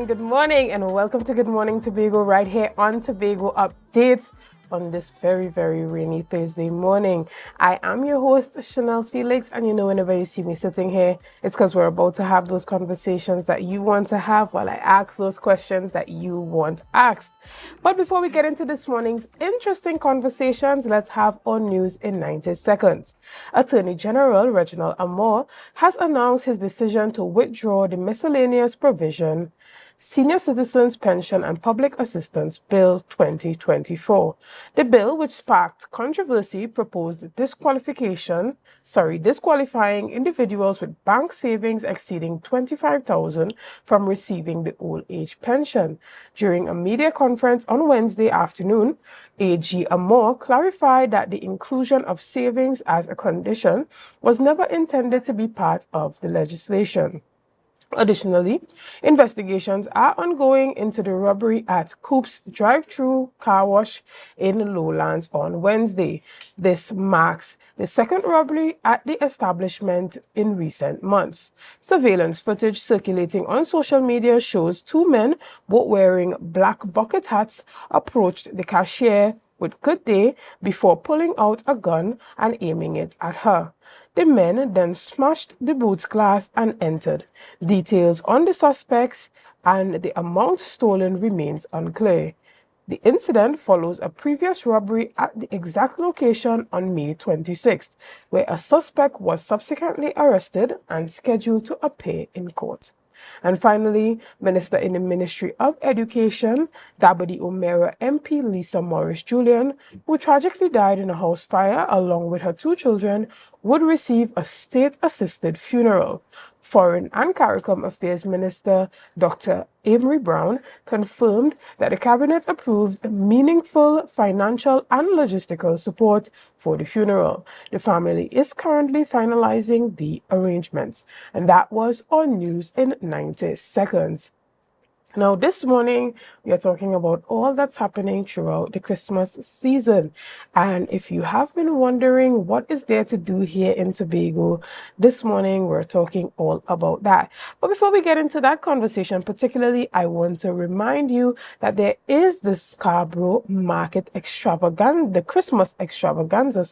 Good morning, and welcome to Good Morning Tobago right here on Tobago Updates on this very, very rainy Thursday morning. I am your host, Chanel Felix, and you know whenever you see me sitting here, it's because we're about to have those conversations that you want to have while I ask those questions that you want asked. But before we get into this morning's interesting conversations, let's have our news in 90 seconds. Attorney General Reginald Amor has announced his decision to withdraw the miscellaneous provision Senior Citizens Pension and Public Assistance Bill 2024. The bill, which sparked controversy, proposed disqualifying individuals with bank savings exceeding $25,000 from receiving the old age pension. During a media conference on Wednesday afternoon, AG Amor clarified that the inclusion of savings as a condition was never intended to be part of the legislation. Additionally, investigations are ongoing into the robbery at Coop's drive-thru car wash in Lowlands on Wednesday. This marks the second robbery at the establishment in recent months. Surveillance footage circulating on social media shows two men, both wearing black bucket hats, approached the cashier with "Good day" before pulling out a gun and aiming it at her. The men then smashed the booth's glass and entered. Details on the suspects and the amount stolen remains unclear. The incident follows a previous robbery at the exact location on May 26th, where a suspect was subsequently arrested and scheduled to appear in court. And finally, Minister in the Ministry of Education, Dabadi Omera MP Lisa Morris Julian, who tragically died in a house fire along with her two children, would receive a state-assisted funeral. Foreign and CARICOM Affairs Minister Dr. Amory Brown confirmed that the Cabinet approved meaningful financial and logistical support for the funeral. The family is currently finalizing the arrangements. And that was our news in 90 seconds. Now, this morning, we are talking about all that's happening throughout the Christmas season. And if you have been wondering what is there to do here in Tobago, this morning we're talking all about that. But before we get into that conversation, particularly, I want to remind you that there is the Scarborough Market Extravaganza, the Christmas Extravaganza,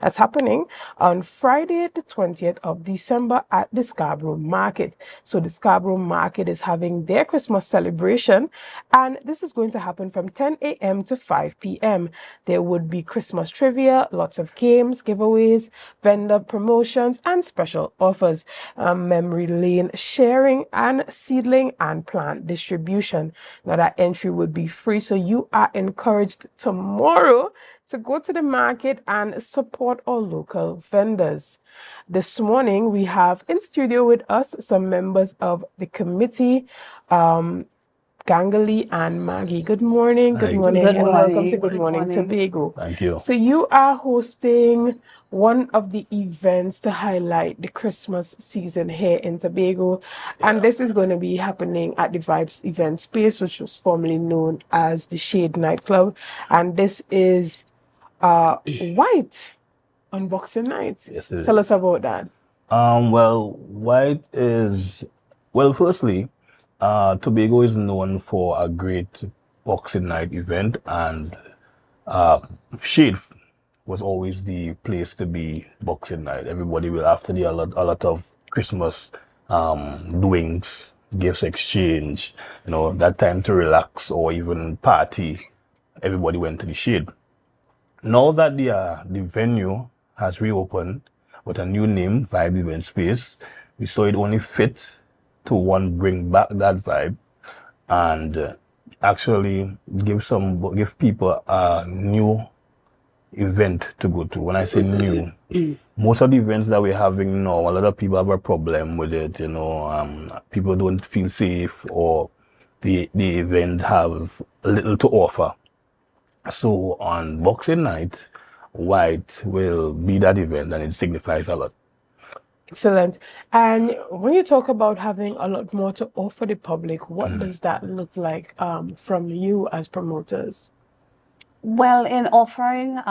that's happening on Friday, the 20th of December at the Scarborough Market. So the Scarborough Market is having their Christmas celebration. And this is going to happen from 10 a.m. to 5 p.m. There would be Christmas trivia, lots of games, giveaways, vendor promotions, and special offers, memory lane sharing, and seedling and plant distribution. Now that entry would be free, so you are encouraged tomorrow to go to the market and support our local vendors. This morning, we have in studio with us some members of the committee, Gangali and Maggie. Good morning. Good morning. Good And morning. welcome to Good Morning Tobago. Thank you. So you are hosting one of the events to highlight the Christmas season here in Tobago. And this is going to be happening at the Vibes event space, which was formerly known as the Shade nightclub. And this is White on Boxing Night. Yes, it Tell is. us about that. Well, White is, well, firstly, Tobago is known for a great Boxing Night event, and Shade was always the place to be Boxing Night. Everybody will, after a lot of Christmas doings, gifts exchange, that time to relax or even party, everybody went to the Shade. Now that the venue has reopened with a new name, Vibe Event Space, we saw it only fit to bring back that vibe and actually give people a new event to go to. When I say new, most of the events that we're having now, a lot of people have a problem with it. People don't feel safe, or the event have little to offer. So on Boxing Night, White will be that event, and it signifies a lot. Excellent. And when you talk about having a lot more to offer the public, what does that look like from you as promoters? Well, in offering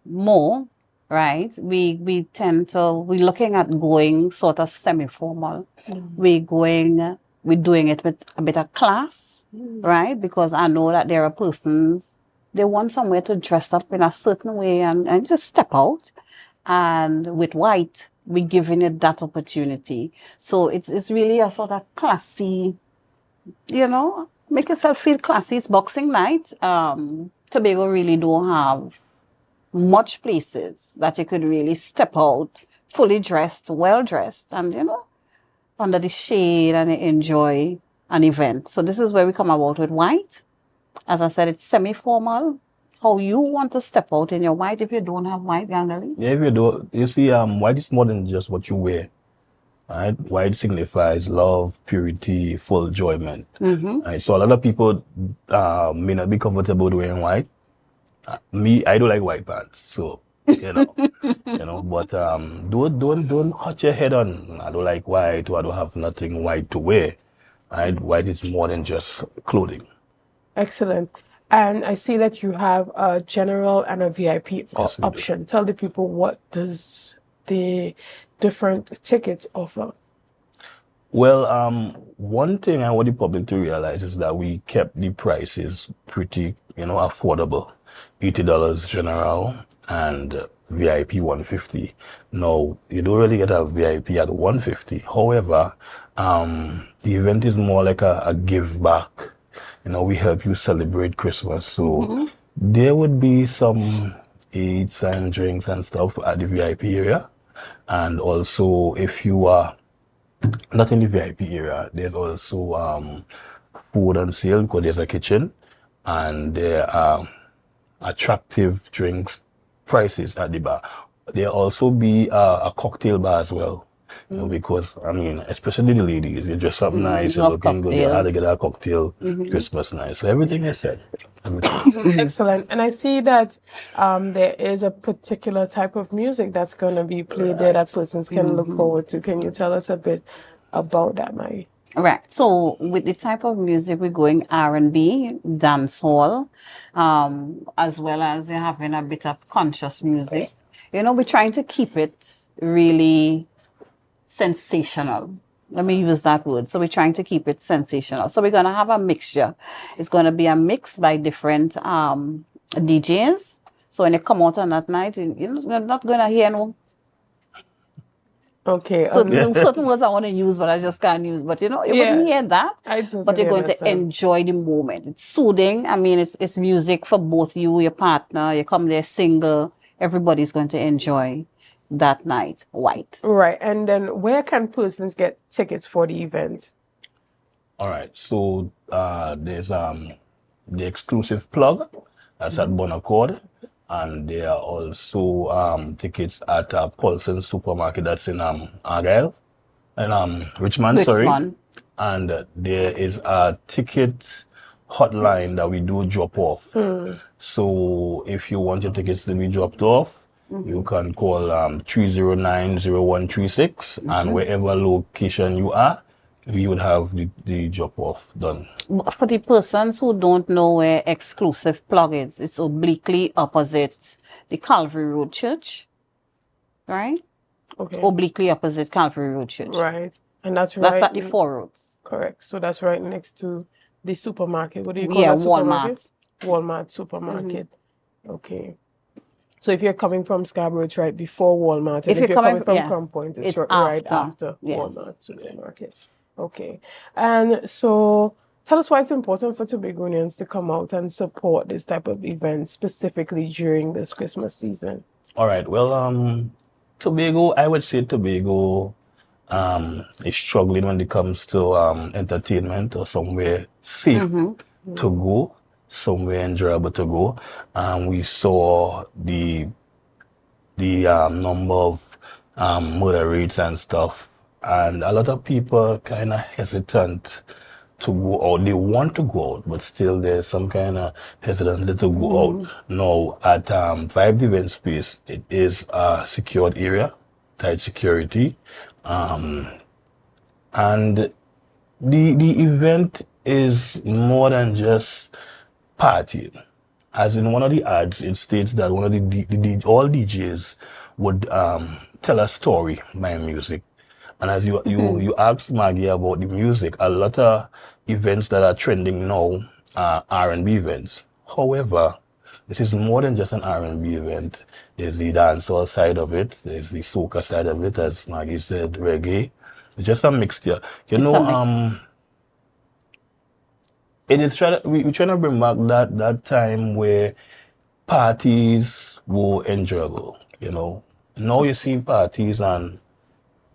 more, right, we're looking at going sort of semi-formal. We're doing it with a bit of class, right? Because I know that there are persons, they want somewhere to dress up in a certain way and just step out. And with White, we're giving it that opportunity. So it's really a sort of classy, make yourself feel classy. It's Boxing Night. Tobago really don't have much places that you could really step out fully dressed, well dressed, and under the shade and enjoy an event. So this is where we come about with White. As I said, it's semi-formal. How you want to step out in your white if you don't have white, Gangali? Yeah, if you do, you see, white is more than just what you wear. Right? White signifies love, purity, full enjoyment. Right? So a lot of people may not be comfortable wearing white. I don't like white pants, so but don't hurt your head on. I don't like white, or I don't have nothing white to wear. Right? White is more than just clothing. Excellent. And I see that you have a general and a VIP option. Tell the people, what does the different tickets offer? Well, one thing I want the public to realize is that we kept the prices pretty, affordable. $80 general and VIP $150. Now, you don't really get a VIP at $150. However, the event is more like a give back. We help you celebrate Christmas. So there would be some eats and drinks and stuff at the VIP area. And also, if you are not in the VIP area, there's also food on sale because there's a kitchen, and there are attractive drinks prices at the bar. There'll also be a cocktail bar as well. Because, especially the ladies, you dress up nice, you're looking good, you had to get a cocktail, Christmas night. So everything is said. Excellent. And I see that there is a particular type of music that's going to be played there that persons can look forward to. Can you tell us a bit about that, Maggie? Right. So with the type of music, we're going R&B, dancehall, as well as you're having a bit of conscious music. We're trying to keep it really sensational. Let me use that word. So we're trying to keep it sensational. So we're going to have a mixture. It's going to be a mix by different DJs. So when you come out on that night, you're not going to hear no Okay. Certain words I want to use, but I just can't use. But you wouldn't hear that. But you're going to enjoy the moment. It's soothing. I mean, it's music for both you, your partner. You come there single. Everybody's going to enjoy that night. White. Right. And then where can persons get tickets for the event? All right. So there's the exclusive plug. That's at Bonaccord. And there are also tickets at Paulson Supermarket that's in Argyle and Richmond, sorry. And there is a ticket hotline that we do drop off. So if you want your tickets to be dropped off, you can call 309-0136 and wherever location you are, we would have the drop off done. For the persons who don't know where exclusive plug is, it's obliquely opposite the Calvary Road Church, right? Okay. Obliquely opposite Calvary Road Church. Right. And that's right. That's at the Four Roads. Correct. So that's right next to the supermarket. What do you call that Walmart. Walmart supermarket. Okay. So if you're coming from Scarborough, it's right before Walmart. And if you're coming from Crown Point, it's right after Walmart supermarket. Okay. And so tell us why it's important for Tobagonians to come out and support this type of event, specifically during this Christmas season. All right. Well, Tobago, I would say Tobago is struggling when it comes to entertainment or somewhere safe to go, somewhere enjoyable to go. We saw the number of murder rates and stuff. And a lot of people kind of hesitant to go out. They want to go out, but still there's some kind of hesitancy to go out. Now, at Vibe Event Space, it is a secured area, tight security. And the event is more than just partying. As in one of the ads, it states that one of all DJs would tell a story by music. And as you asked Maggie about the music, a lot of events that are trending now are R&B events. However, this is more than just an R&B event. There's the dancehall side of it. There's the soca side of it, as Maggie said, reggae. It's just a mixture. It is we're trying to bring back that time where parties were enjoyable. Now you see parties and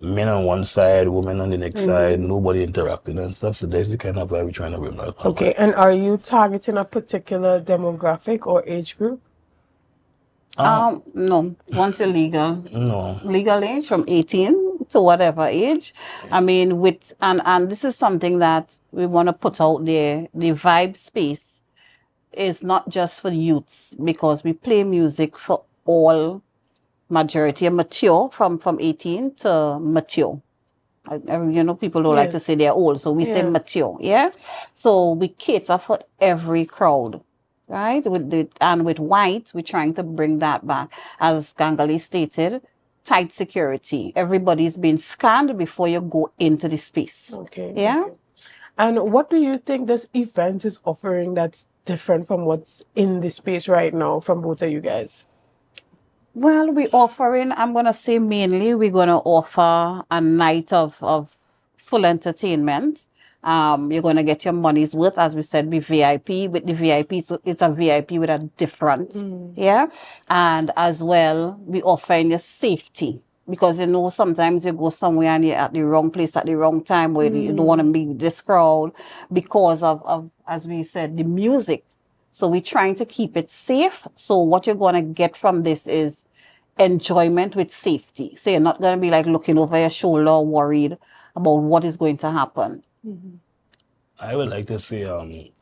men on one side, women on the next side, nobody interacting and stuff. So that's the kind of vibe we're trying to bring back. Okay, and are you targeting a particular demographic or age group? No. Once you're legal. No. Legal age from 18 to whatever age. I mean, and this is something that we want to put out there. The Vibe Space is not just for youths, because we play music for all majority are mature from 18 to mature. People don't like to say they're old, so we say mature, So we cater for every crowd, right? With white, we're trying to bring that back. As Gangali stated, tight security. Everybody's been scanned before you go into the space. Okay. Yeah? Okay. And what do you think this event is offering that's different from what's in the space right now from both of you guys? Well, we're offering, I'm going to say mainly, we're going to offer a night of full entertainment. You're going to get your money's worth, as we said, be VIP. With the VIP, so it's a VIP with a difference, And as well, we offering you safety. Because, sometimes you go somewhere and you're at the wrong place at the wrong time where you don't want to be with this crowd because of, as we said, the music. So we're trying to keep it safe. So what you're going to get from this is enjoyment with safety. So you're not going to be like looking over your shoulder, worried about what is going to happen. I would like to say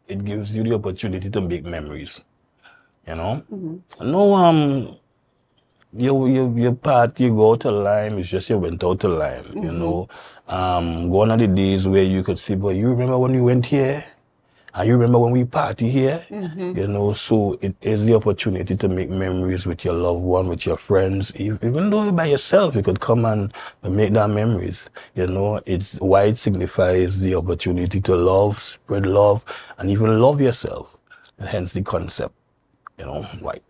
it gives you the opportunity to make memories. No, your party, you go to Lime, it's just you went out to Lime. Gone are the days where you could say, boy, you remember when we went here? And you remember when we party here? So it is the opportunity to make memories with your loved one, with your friends. Even though by yourself, you could come and make that memories. It's why it signifies the opportunity to love, spread love, and even love yourself. Hence the concept, why.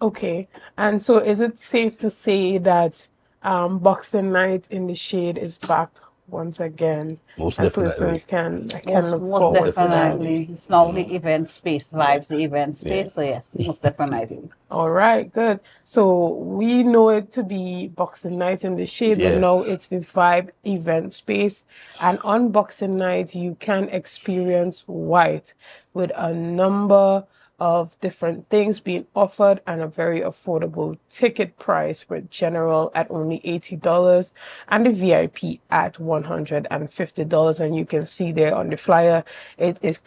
Okay. And so is it safe to say that Boxing Night in the Shade is back once again. Most and definitely. persons can look Most forward to that. definitely. It's now the event space vibes, the event space. So yes, most definitely. All right, good. So we know it to be Boxing Night in the Shade, but now it's the Vibe event space. And on Boxing Night, you can experience White with a number of different things being offered and a very affordable ticket price for general at only $80 and the VIP at $150. And you can see there on the flyer, it is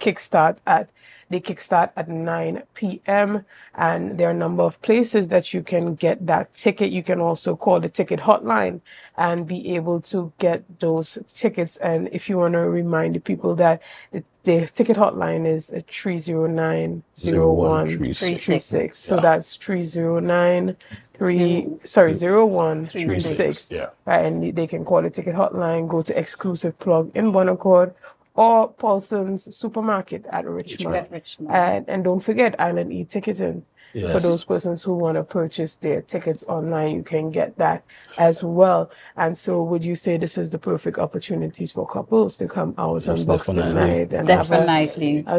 they kickstart at 9 p.m. and there are a number of places that you can get that ticket. You can also call the ticket hotline and be able to get those tickets. And if you want to remind the people that the ticket hotline is 309-0136. So that's 309-0136. Yeah. Right, and they can call the ticket hotline, go to Exclusive Plug in Bonaccord, or Paulson's Supermarket at Richmond. And don't forget Island E-Ticketing. Yes. For those persons who want to purchase their tickets online, you can get that as well. And so would you say this is the perfect opportunities for couples to come out on Boxing Night and have a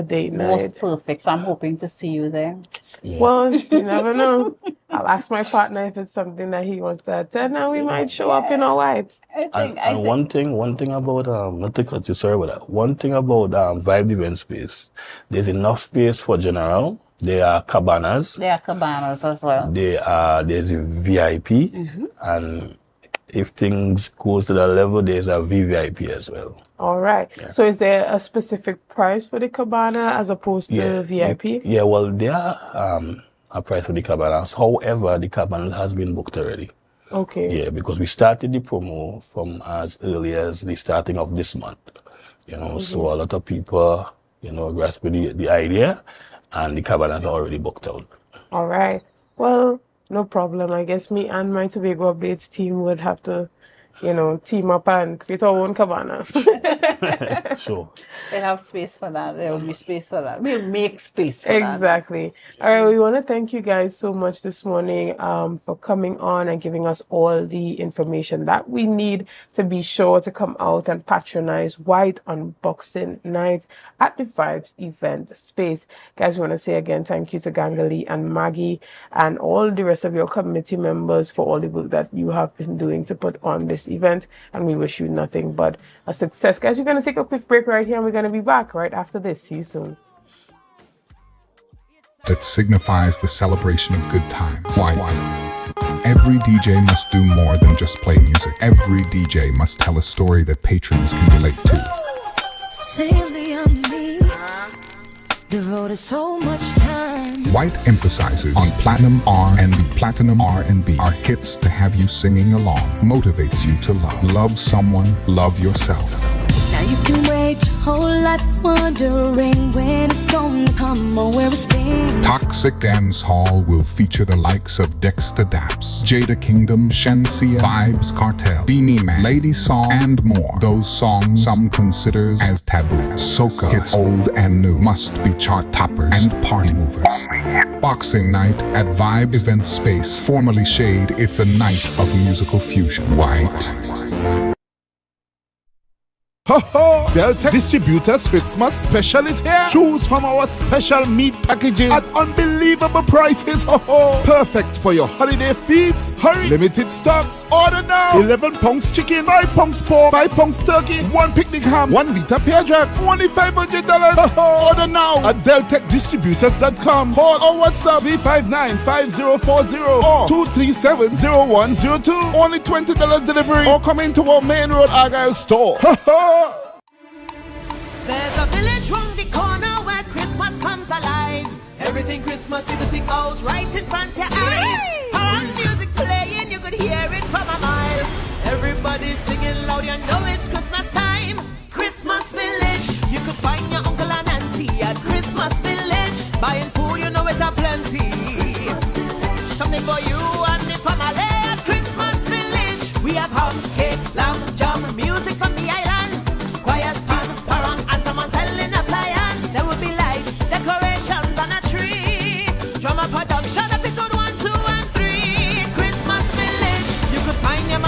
date night? Most perfect. So I'm hoping to see you there. Yeah. Well, you never know. I'll ask my partner if it's something that he wants to attend, and we might show up in all white. One thing about not to cut you, sorry about that. One thing about Vibe event space, there's enough space for general. There are cabanas. There are cabanas as well. There's a VIP, and if things goes to that level, there's a VVIP as well. All right. Yeah. So is there a specific price for the cabana as opposed to VIP? Yeah, well, there are a price for the cabanas. However, the cabana has been booked already. Okay. Yeah, because we started the promo from as early as the starting of this month. So a lot of people, grasp the idea, and the cabanas are already booked out. All right. Well, no problem. I guess me and my Tobago Updates team would have to, team up and create our own cabanas. Sure. We'll have space for that. There will be space for that. We'll make space for Exactly. All right. We want to thank you guys so much this morning for coming on and giving us all the information that we need to be sure to come out and patronize White on Boxing Night at the Vibes event space. Guys, we want to say again thank you to Gangali and Maggie and all the rest of your committee members for all the work that you have been doing to put on this event, and we wish you nothing but a success. Guys, we're going to take a quick break right here, and we're going to be back right after this. See you soon. That signifies the celebration of good times. Why? Every DJ must do more than just play music. Every DJ must tell a story that patrons can relate to. Devoted so much time. White emphasizes on platinum R&B. Platinum R&B are hits to have you singing along. Motivates you to love someone, love yourself. Now you can wait your whole life wondering when it's gonna come or where it's been. Toxic Dance Hall will feature the likes of Dexter Daps, Jada Kingdom, Shensia, Vibes Cartel, Beanie Man, Lady Song, and more. Those songs some considers as taboo. Soca hits old and new must be chart toppers and party movers. Boxing Night at Vibes Event Space, formerly Shade, it's a night of musical fusion. White. Ho ho! Delta Distributors Christmas special is here. Choose from our special meat packages at unbelievable prices. Ho ho! Perfect for your holiday feasts. Hurry! Limited stocks. Order now. 11 pounds chicken, 5 pounds pork, 5 pounds turkey, 1 picnic ham, 1 liter pear jacks, only $500. Ho ho! Order now at deltechdistributors.com. Call or WhatsApp 359-5040 or 237-0102. Only $20 delivery or come into our main road Argyle store. Ho ho! There's a village round the corner where Christmas comes alive. Everything Christmas you could think out right in front of your eyes. Our music playing, you could hear it from a mile. Everybody's singing loud, you know it's Christmas time. Christmas Village, you could find your uncle and auntie at Christmas Village. Buying food, you know it's a plenty. Something for you and the family at Christmas Village. We have ham, cake, lamb, jam, music from the island. Choirs, pan, parang, and someone selling appliance. There will be lights, decorations, and a tree. Drama production, episode 1, 2, and 3. Christmas Village, you could find your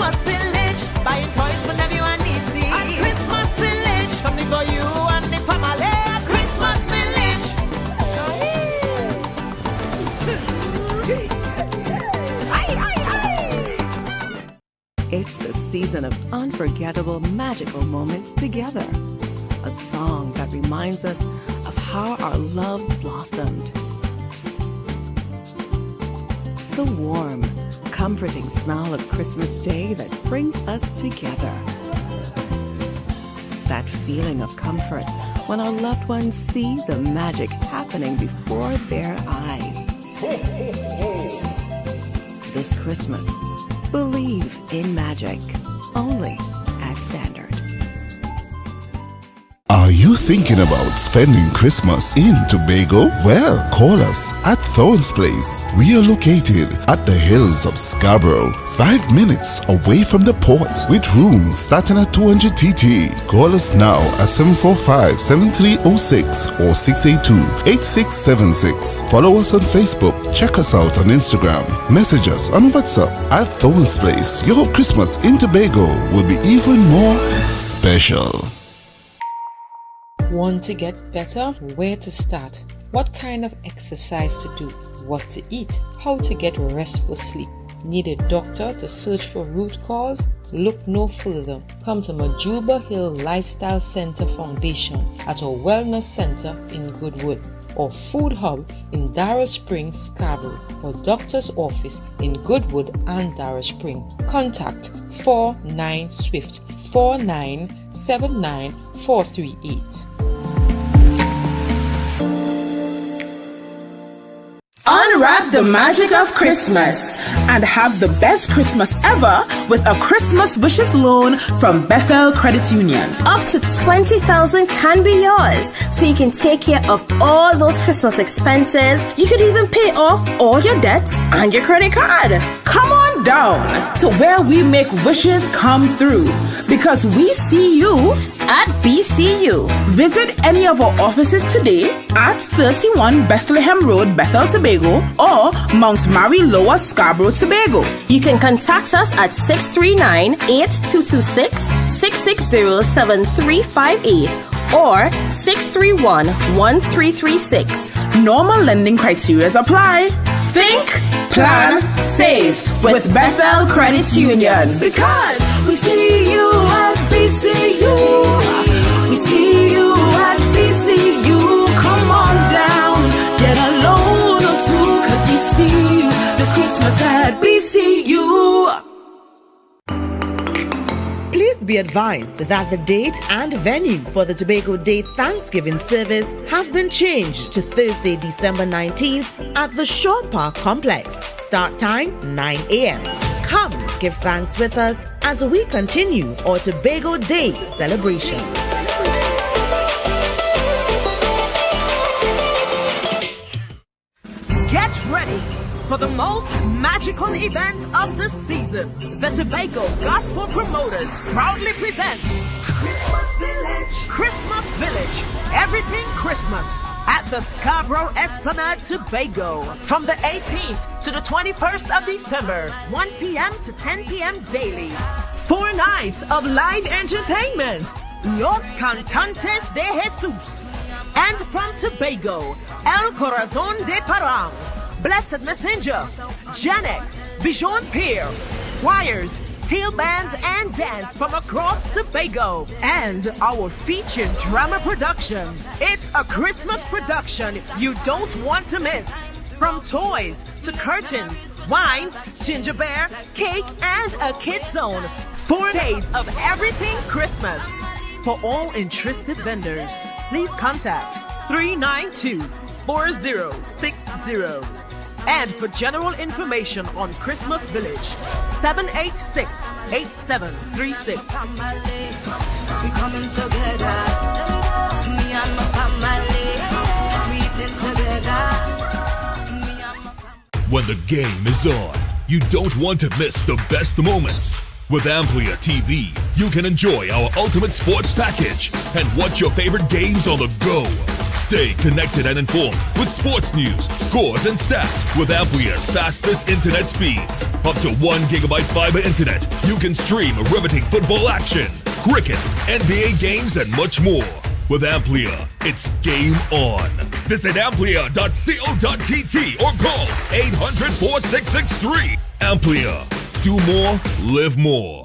Christmas Village, buying toys for nephew and niece. At Christmas Village, something for you and the family. At Christmas Village. It's the season of unforgettable, magical moments together. A song that reminds us of how our love blossomed. The warm, comforting smell of Christmas Day that brings us together. That feeling of comfort when our loved ones see the magic happening before their eyes. This Christmas, believe in magic, only at Standard. Are you thinking about spending Christmas in Tobago? Well, call us at Thorns Place. We are located at the hills of Scarborough, 5 minutes away from the port, with rooms starting at 200 TT. Call us now at 745-7306 or 682-8676. Follow us on Facebook. Check us out on Instagram. Message us on WhatsApp at Thorns Place. Your Christmas in Tobago will be even more special. Want to get better? Where to start? What kind of exercise to do? What to eat? How to get restful sleep? Need a doctor to search for root cause? Look no further. Come to Majuba Hill Lifestyle Center Foundation at our Wellness Center in Goodwood, or Food Hub in Darrow Springs, Scarborough, or Doctor's Office in Goodwood and Darrow Spring. Contact 49 Swift 4979 438. Unwrap the magic of Christmas and have the best Christmas ever with a Christmas Wishes loan from Bethel Credit Union. Up to 20,000 can be yours, so you can take care of all those Christmas expenses. You could even pay off all your debts and your credit card. Come on down to where we make wishes come through, because we see you at BCU. Visit any of our offices today at 31 Bethlehem Road, Bethel, Tobago, or Mount Mary Lower, Scarborough, Tobago. You can contact us at 639-8226-660-7358 or 631-1336. Normal lending criteria apply. Think, plan, save with Bethel Credit Union. Because we see you at BCU. We see you at BCU. Come on down, get a loan or two, cause we see you this Christmas at BCU. Please be advised that the date and venue for the Tobago Day Thanksgiving service has been changed to Thursday, December 19th at the Shaw Park Complex. Start time 9 a.m. Come give thanks with us as we continue our Tobago Day celebration. Get ready for the most magical event of the season. The Tobago Gospel Promoters proudly presents Christmas Village. Christmas Village. Everything Christmas at the Scarborough Esplanade, Tobago. From the 18th to the 21st of December, 1 p.m. to 10 p.m. daily. 4 nights of live entertainment. Los Cantantes de Jesus. And from Tobago, El Corazon de Parang, Blessed Messenger, Genex, Bijon Pier, choirs, steel bands, and dance from across Tobago, and our featured drama production. It's a Christmas production you don't want to miss. From toys to curtains, wines, ginger beer, cake, and a kids zone. 4 days of everything Christmas. For all interested vendors, please contact 392-4060. And for general information on Christmas Village, 786-8736. We coming together, me and my family, we eating together. When the game is on, you don't want to miss the best moments. With Amplia TV, you can enjoy our ultimate sports package and watch your favorite games on the go. Stay connected and informed with sports news, scores, and stats with Amplia's fastest internet speeds. Up to 1 gigabyte fiber internet, you can stream riveting football action, cricket, NBA games, and much more. With Amplia, it's game on. Visit amplia.co.tt or call 800-4663. Amplia. Do more, live more.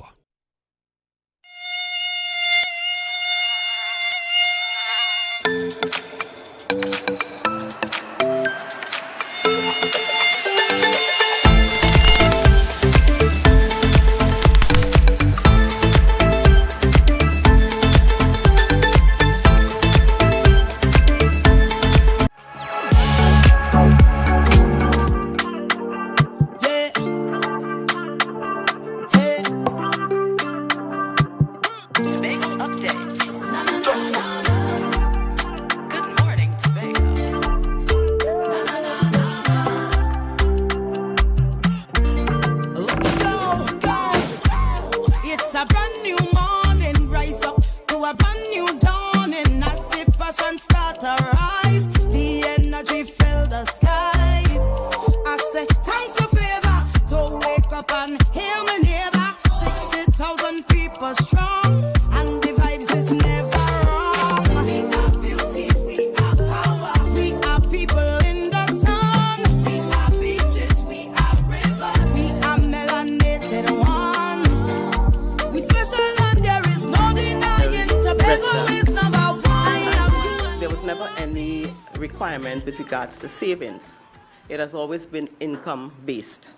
With regards to savings. It has always been income based.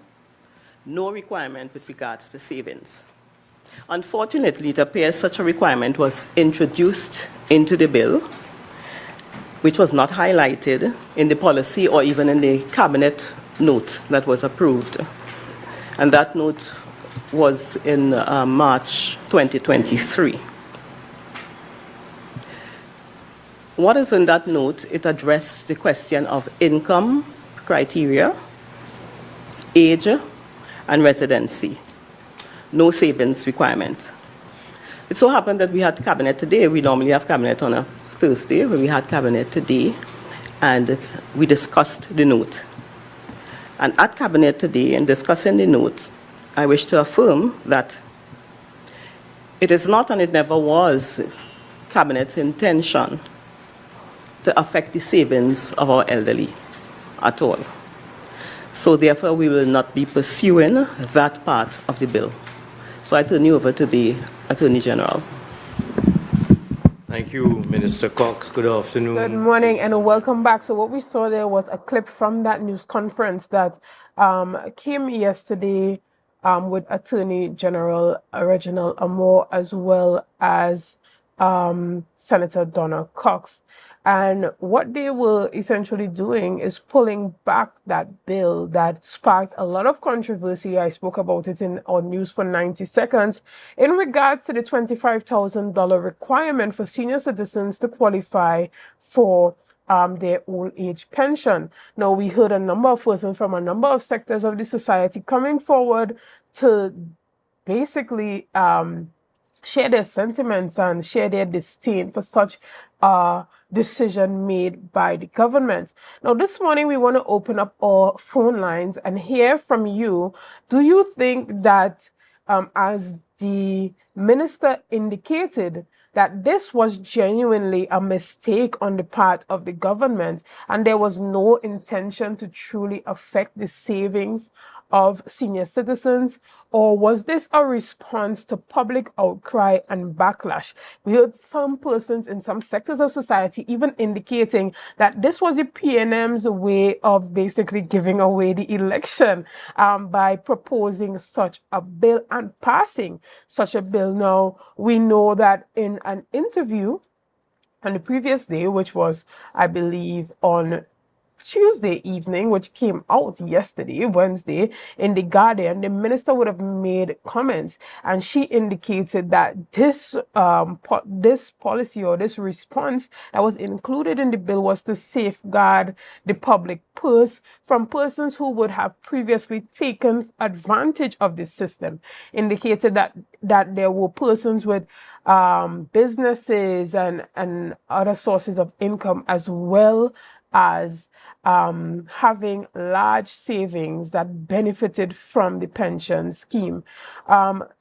No requirement with regards to savings. Unfortunately, it appears such a requirement was introduced into the bill, which was not highlighted in the policy or even in the cabinet note that was approved. And that note was in March 2023. What is in that note? It addressed the question of income criteria, age, and residency. No savings requirement. It so happened that we had cabinet today. We normally have cabinet on a Thursday, but we had cabinet today, and we discussed the note. And at cabinet today, in discussing the note, I wish to affirm that it is not, and it never was, cabinet's intention to affect the savings of our elderly at all. So therefore, we will not be pursuing that part of the bill. So I turn you over to the Attorney General. Thank you, Minister Cox. Good afternoon. Good morning and welcome back. So what we saw there was a clip from that news conference that came yesterday with Attorney General Reginald Amor as well as Senator Donna Cox. And what they were essentially doing is pulling back that bill that sparked a lot of controversy. I spoke about it on News for 90 Seconds in regards to the $25,000 requirement for senior citizens to qualify for their old age pension. Now, we heard a number of persons from a number of sectors of the society coming forward to basically share their sentiments and share their disdain for such decision made by the government. Now, this morning, we want to open up our phone lines and hear from you. Do you think that, as the minister indicated, that this was genuinely a mistake on the part of the government and there was no intention to truly affect the savings of senior citizens, or was this a response to public outcry and backlash? We heard some persons in some sectors of society even indicating that this was the PNM's way of basically giving away the election by proposing such a bill and passing such a bill. Now, we know that in an interview on the previous day, which was, I believe, on Tuesday evening, which came out yesterday, Wednesday, in The Guardian, the minister would have made comments, and she indicated that this policy or this response that was included in the bill was to safeguard the public purse from persons who would have previously taken advantage of this system. Indicated that there were persons with businesses and other sources of income, as well as having large savings that benefited from the pension scheme.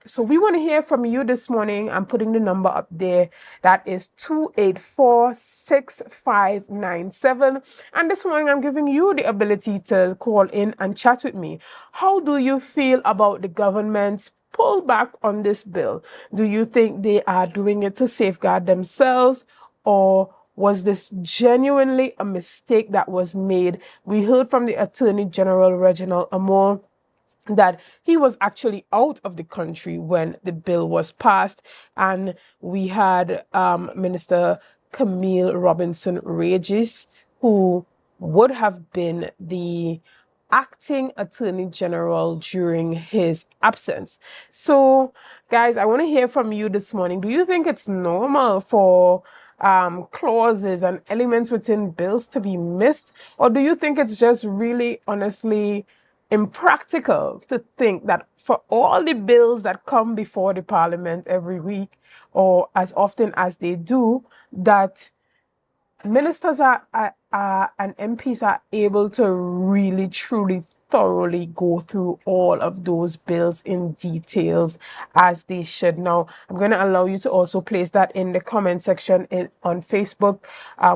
So we want to hear from you this morning. I'm putting the number up there. That is 284-6597. And this morning I'm giving you the ability to call in and chat with me. How do you feel about the government's pullback on this bill? Do you think they are doing it to safeguard themselves, or was this genuinely a mistake that was made? We heard from the Attorney General, Reginald Amor, that he was actually out of the country when the bill was passed. And we had Minister Camille Robinson Regis, who would have been the acting Attorney General during his absence. So, guys, I want to hear from you this morning. Do you think it's normal for clauses and elements within bills to be missed? Or do you think it's just really, honestly, impractical to think that for all the bills that come before the Parliament every week, or as often as they do, that ministers and MPs are able to really, truly, thoroughly go through all of those bills in details as they should? Now, I'm going to allow you to also place that in the comment section on Facebook.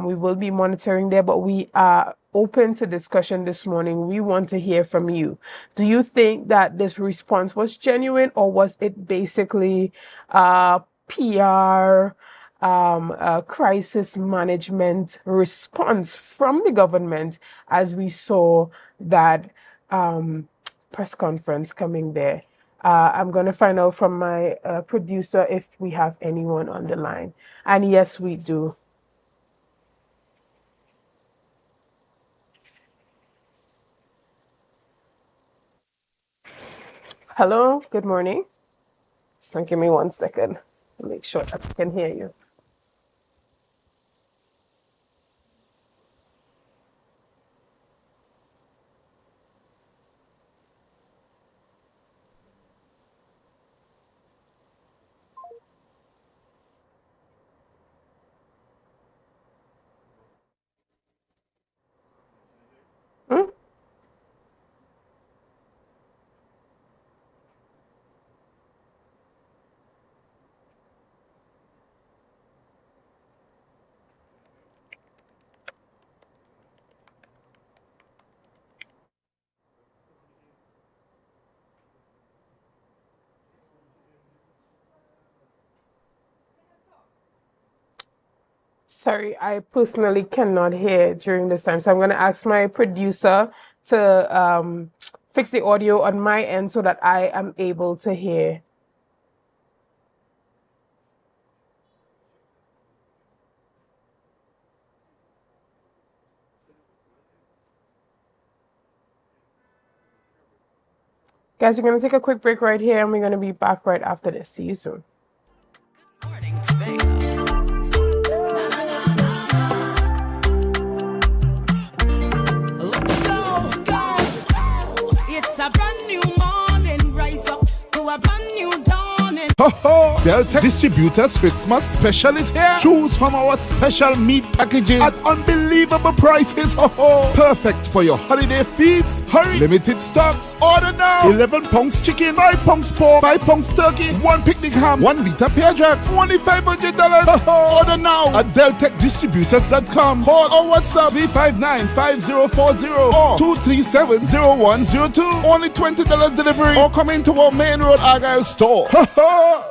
We will be monitoring there, but we are open to discussion this morning. We want to hear from you. Do you think that this response was genuine, or was it basically PR, crisis management response from the government, as we saw that press conference coming there? I'm going to find out from my producer if we have anyone on the line. And yes, we do. Hello, good morning. So give me 1 second to make sure that I can hear you. Sorry, I personally cannot hear during this time. So I'm going to ask my producer to fix the audio on my end so that I am able to hear. Guys, we're going to take a quick break right here, and we're going to be back right after this. See you soon. It's a brand new morning, rise up to a brand new dawning. Ho ho! Delta Distributors Christmas special is here. Choose from our special meat packages at unbelievable prices. Ho ho! Perfect for your holiday feasts. Hurry! Limited stocks. Order now. 11 pounds chicken, 5 pounds pork, 5 pounds turkey, 1 picnic ham, 1 liter pear jacks, only $500. Ho ho! Order now at deltechdistributors.com. Call or WhatsApp 359-5040 or 237-0102. Only $20 delivery, or come into our main road Argyle store. Ho ho!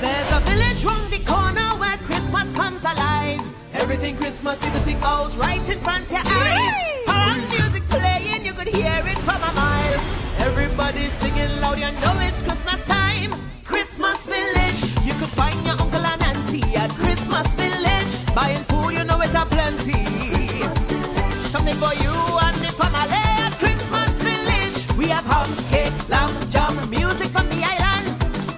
There's a village round the corner where Christmas comes alive. Everything Christmas you could think out right in front of your eyes. And music playing, you could hear it from a mile. Everybody's singing loud, you know it's Christmas time. Christmas Village, you could find your uncle and auntie at Christmas Village. Buying food, you know it's a plenty. for you and the family at Christmas Village. We have hot cake, lamb, jam, music from the island,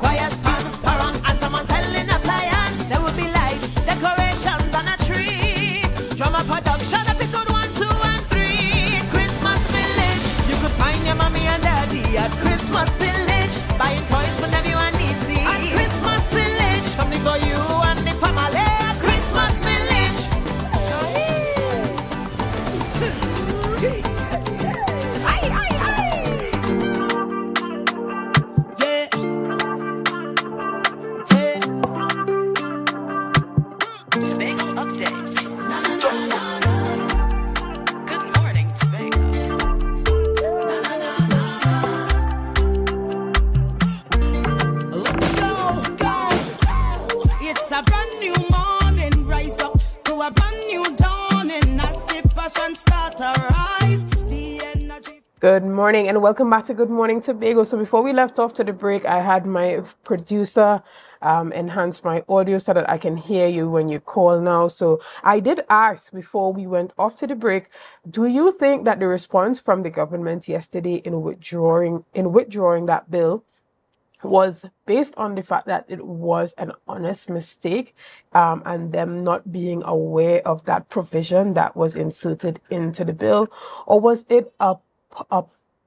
choirs, pan, parang, and someone selling appliance. There will be lights, decorations, and a tree. Drama production, episode 1, 2, and 3. Christmas Village. You could find your mommy and daddy at Christmas Village, buying toys for nephew and niece. At Christmas Village, something for you and the family at Christmas Village. Aye, aye, aye. Yeah. Hey. Big updates. Good morning, Tobago. Let's go, go. It's a brand new morning. Rise up to a brand new dawning. As the passion start to rise, the energy. Good morning and welcome back to Good Morning Tobago. So before we left off to the break, I had my producer enhance my audio so that I can hear you when you call now. So I did ask before we went off to the break, do you think that the response from the government yesterday in withdrawing that bill was based on the fact that it was an honest mistake and them not being aware of that provision that was inserted into the bill, or was it a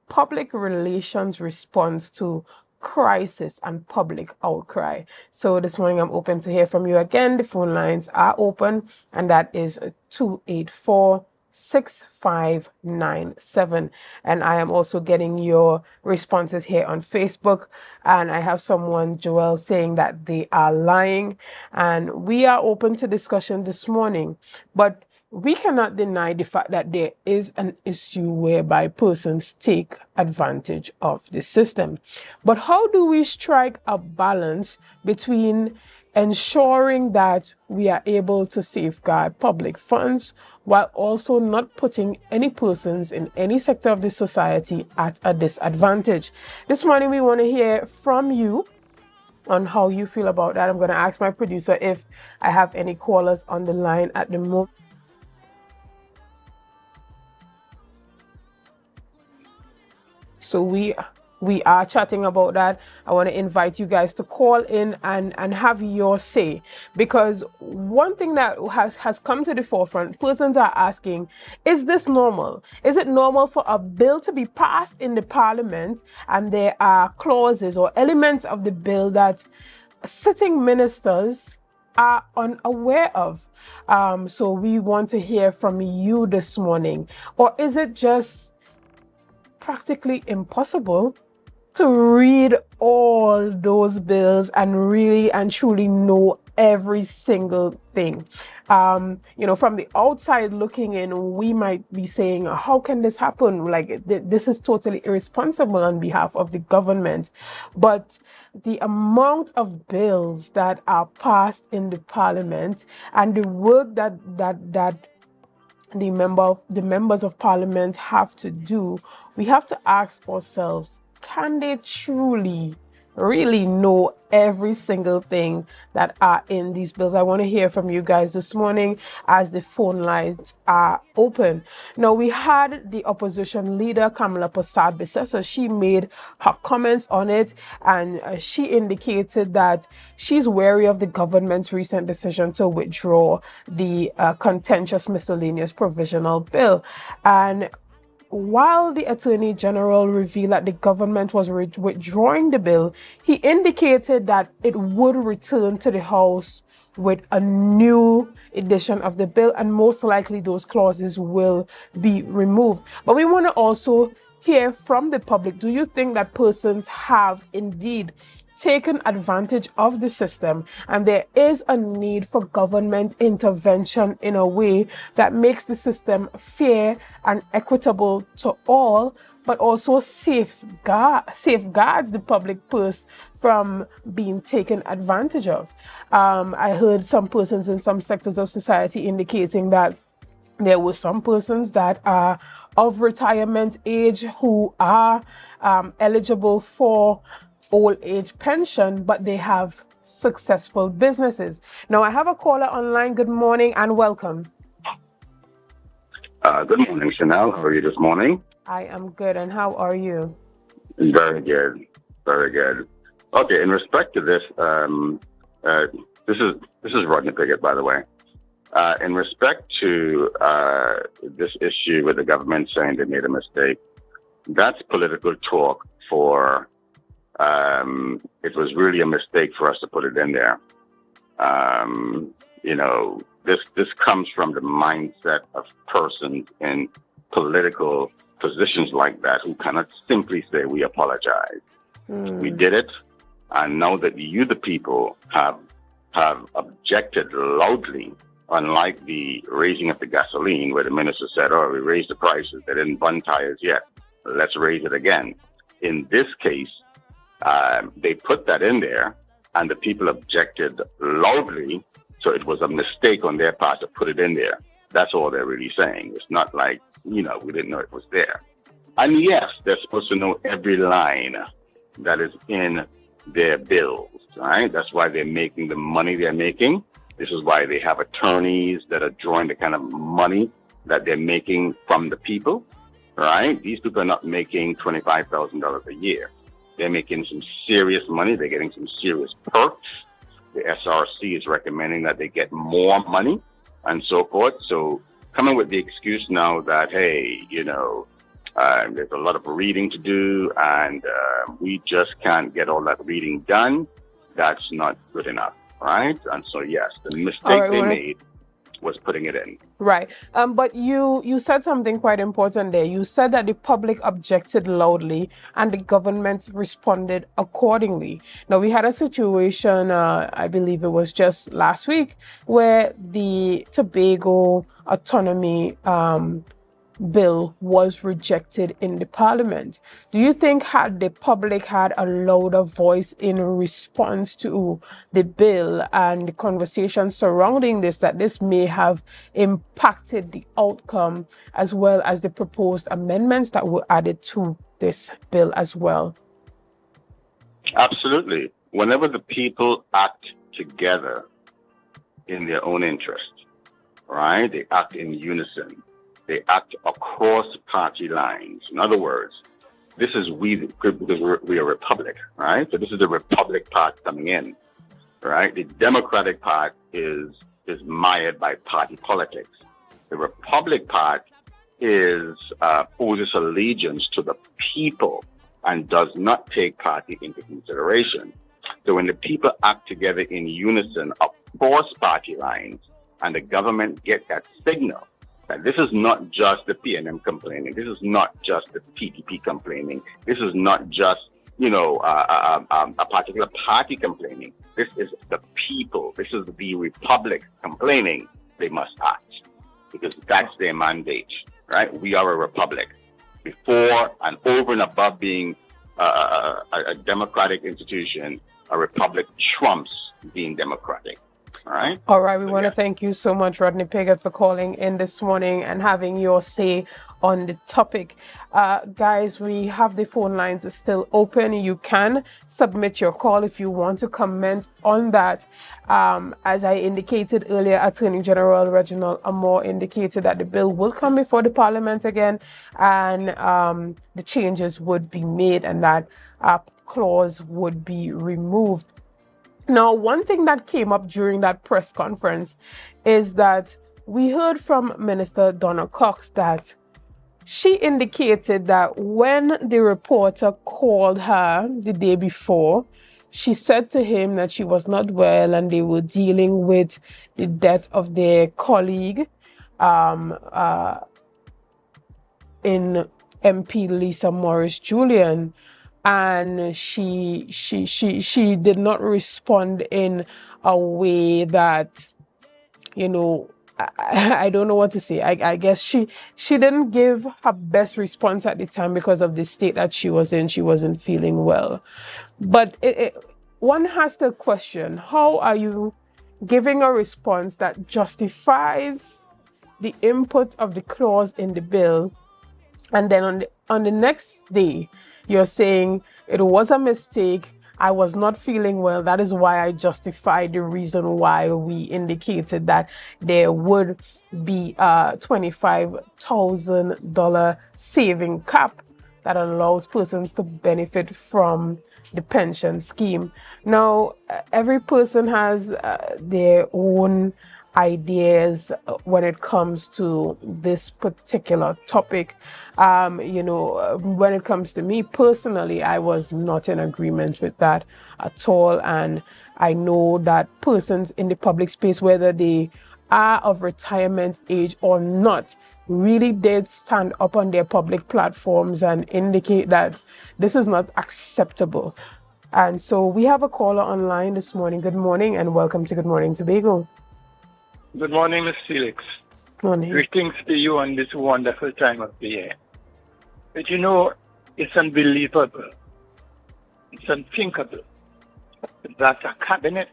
public relations response to crisis and public outcry? So this morning I'm open to hear from you again. The phone lines are open, and that is 284-6597. And I am also getting your responses here on Facebook. And I have someone, Joel, saying that they are lying. And we are open to discussion this morning. But we cannot deny the fact that there is an issue whereby persons take advantage of the system. But how do we strike a balance between ensuring that we are able to safeguard public funds while also not putting any persons in any sector of the society at a disadvantage? This morning we want to hear from you on how you feel about that. I'm going to ask my producer if I have any callers on the line at the moment. So we are chatting about that. I want to invite you guys to call in and have your say, because one thing that has come to the forefront, persons are asking, is this normal? Is it normal for a bill to be passed in the parliament and there are clauses or elements of the bill that sitting ministers are unaware of? So we want to hear from you this morning. Or is it just practically impossible to read all those bills and really and truly know every single thing? From the outside looking in, we might be saying, how can this happen? Like, this is totally irresponsible on behalf of the government. But the amount of bills that are passed in the parliament and the work that the members of parliament have to do, we have to ask ourselves, can they truly really know every single thing that are in these bills? I want to hear from you guys this morning as the phone lines are open. Now, we had the opposition leader, Kamala Prasad-Bissessar. She made her comments on it, and she indicated that she's wary of the government's recent decision to withdraw the contentious miscellaneous provisional bill. And while the Attorney General revealed that the government was withdrawing the bill, he indicated that it would return to the House with a new edition of the bill, and most likely those clauses will be removed. But we want to also hear from the public. Do you think that persons have indeed taken advantage of the system, and there is a need for government intervention in a way that makes the system fair and equitable to all, but also safeguards the public purse from being taken advantage of? I heard some persons in some sectors of society indicating that there were some persons that are of retirement age who are eligible for old age pension, but they have successful businesses. Now, I have a caller online. Good morning and welcome. Good morning, Chanel. How are you this morning? I am good, and how are you? Very good. Very good. Okay, in respect to this, this is Rodney Piggott, by the way. In respect to this issue with the government saying they made a mistake, that's political talk for, it was really a mistake for us to put it in there. You know, this comes from the mindset of persons in political positions like that who cannot simply say we apologize. We did it, and now that you, the people, have objected loudly, unlike the raising of the gasoline, where the minister said, "Oh, we raised the prices; they didn't bun tires yet. Let's raise it again." In this case, they put that in there, and the people objected loudly. So it was a mistake on their part to put it in there. That's all they're really saying. It's not like, you know, we didn't know it was there. And yes, they're supposed to know every line that is in their bills, right? That's why they're making the money they're making. This is why they have attorneys that are drawing the kind of money that they're making from the people, right? These people are not making $25,000 a year. They're making some serious money. They're getting some serious perks. The SRC is recommending that they get more money and so forth. So coming with the excuse now that, hey, you know, there's a lot of reading to do and we just can't get all that reading done, that's not good enough, right? And so, yes, the mistake they made was putting it in. Right. But you said something quite important there. You said that the public objected loudly and the government responded accordingly. Now, we had a situation, I believe it was just last week, where the Tobago autonomy bill was rejected in the parliament. Do you think had the public had a louder voice in response to the bill and the conversation surrounding this, that this may have impacted the outcome as well as the proposed amendments that were added to this bill as well? Absolutely. Whenever the people act together in their own interest, right? They act in unison. They act across party lines. In other words, this is because we are a republic, right? So this is the Republic part coming in, right? The Democratic part is mired by party politics. The Republic part is owes allegiance to the people and does not take party into consideration. So when the people act together in unison across party lines and the government get that signal, and this is not just the PNM complaining. This is not just the PDP complaining. This is not just, you know, a particular party complaining. This is the people. This is the Republic complaining. They must act because that's their mandate, right? We are a republic. Before and over and above being a democratic institution, a republic trumps being democratic. All right. We want to thank you so much, Rodney Piggott, for calling in this morning and having your say on the topic. Guys, we have the phone lines still open. You can submit your call if you want to comment on that. As I indicated earlier, Attorney General Reginald Amor indicated that the bill will come before the Parliament again and the changes would be made and that clause would be removed. Now, one thing that came up during that press conference is that we heard from Minister Donna Cox that she indicated that when the reporter called her the day before, she said to him that she was not well and they were dealing with the death of their colleague in MP Lisa Morris Julian. And she did not respond in a way that, you know, I don't know what to say. I guess she didn't give her best response at the time because of the state that she was in. She wasn't feeling well. But one has to question, how are you giving a response that justifies the input of the clause in the bill, and then on the next day, you're saying it was a mistake I was not feeling well. That is why I justified the reason why we indicated that there would be a $25,000 saving cap that allows persons to benefit from the pension scheme. Now, every person has their own ideas when it comes to this particular topic. When it comes to me personally, I was not in agreement with that at all. And I know that persons in the public space, whether they are of retirement age or not, really did stand up on their public platforms and indicate that this is not acceptable. And so we have a caller online this morning. Good morning and welcome to Good Morning Tobago. Good morning, Ms. Felix. Morning. Greetings to you on this wonderful time of the year. But you know, it's unbelievable, it's unthinkable that a cabinet,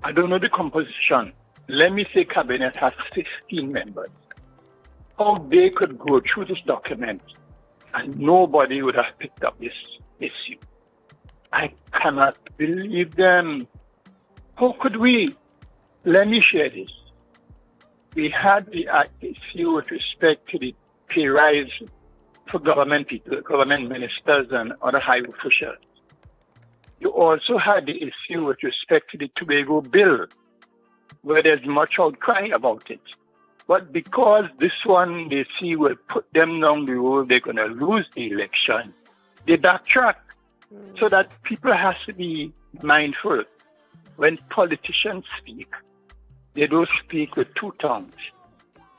I don't know the composition, let me say cabinet has 16 members. How they could go through this document and nobody would have picked up this issue. I cannot believe them. How could we? Let me share this. We had the issue with respect to the pay rise for government people, government ministers and other high officials. You also had the issue with respect to the Tobago bill, where there's much outcry about it. But because this one they see will put them down the road, they're going to lose the election, they backtrack. So that people have to be mindful. When politicians speak, they don't speak with two tongues.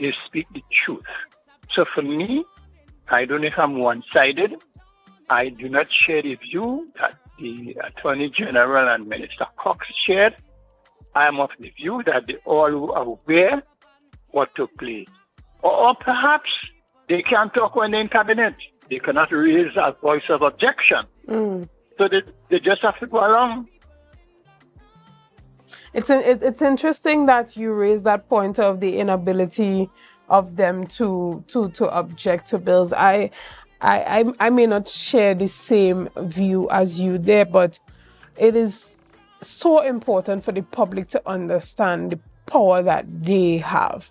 They speak the truth. So for me, I don't know if I'm one-sided. I do not share the view that the Attorney General and Minister Cox shared. I am of the view that they all are aware what took place. Or perhaps they can't talk when they're in cabinet. They cannot raise a voice of objection. So they just have to go along. It's interesting that you raise that point of the inability of them to object to bills. I may not share the same view as you there, but it is so important for the public to understand the power that they have.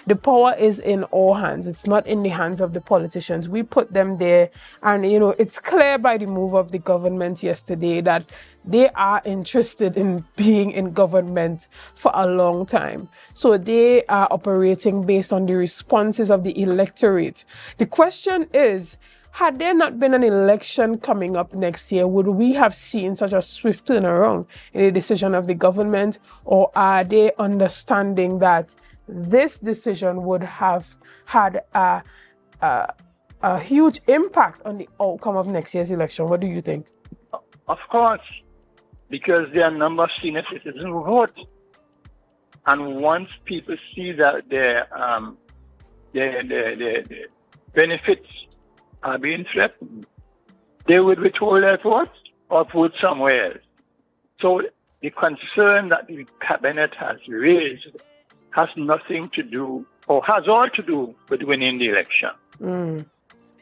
The power is in our hands. It's not in the hands of the politicians. We put them there. And, it's clear by the move of the government yesterday that they are interested in being in government for a long time. So they are operating based on the responses of the electorate. The question is, had there not been an election coming up next year, would we have seen such a swift turnaround in the decision of the government? Or are they understanding that this decision would have had a huge impact on the outcome of next year's election? What do you think? Of course, because there are a number of senior citizens who vote. And once people see that their benefits are being threatened, they would withhold their vote or vote somewhere else. So the concern that the cabinet has raised has nothing to do, or has all to do with winning the election.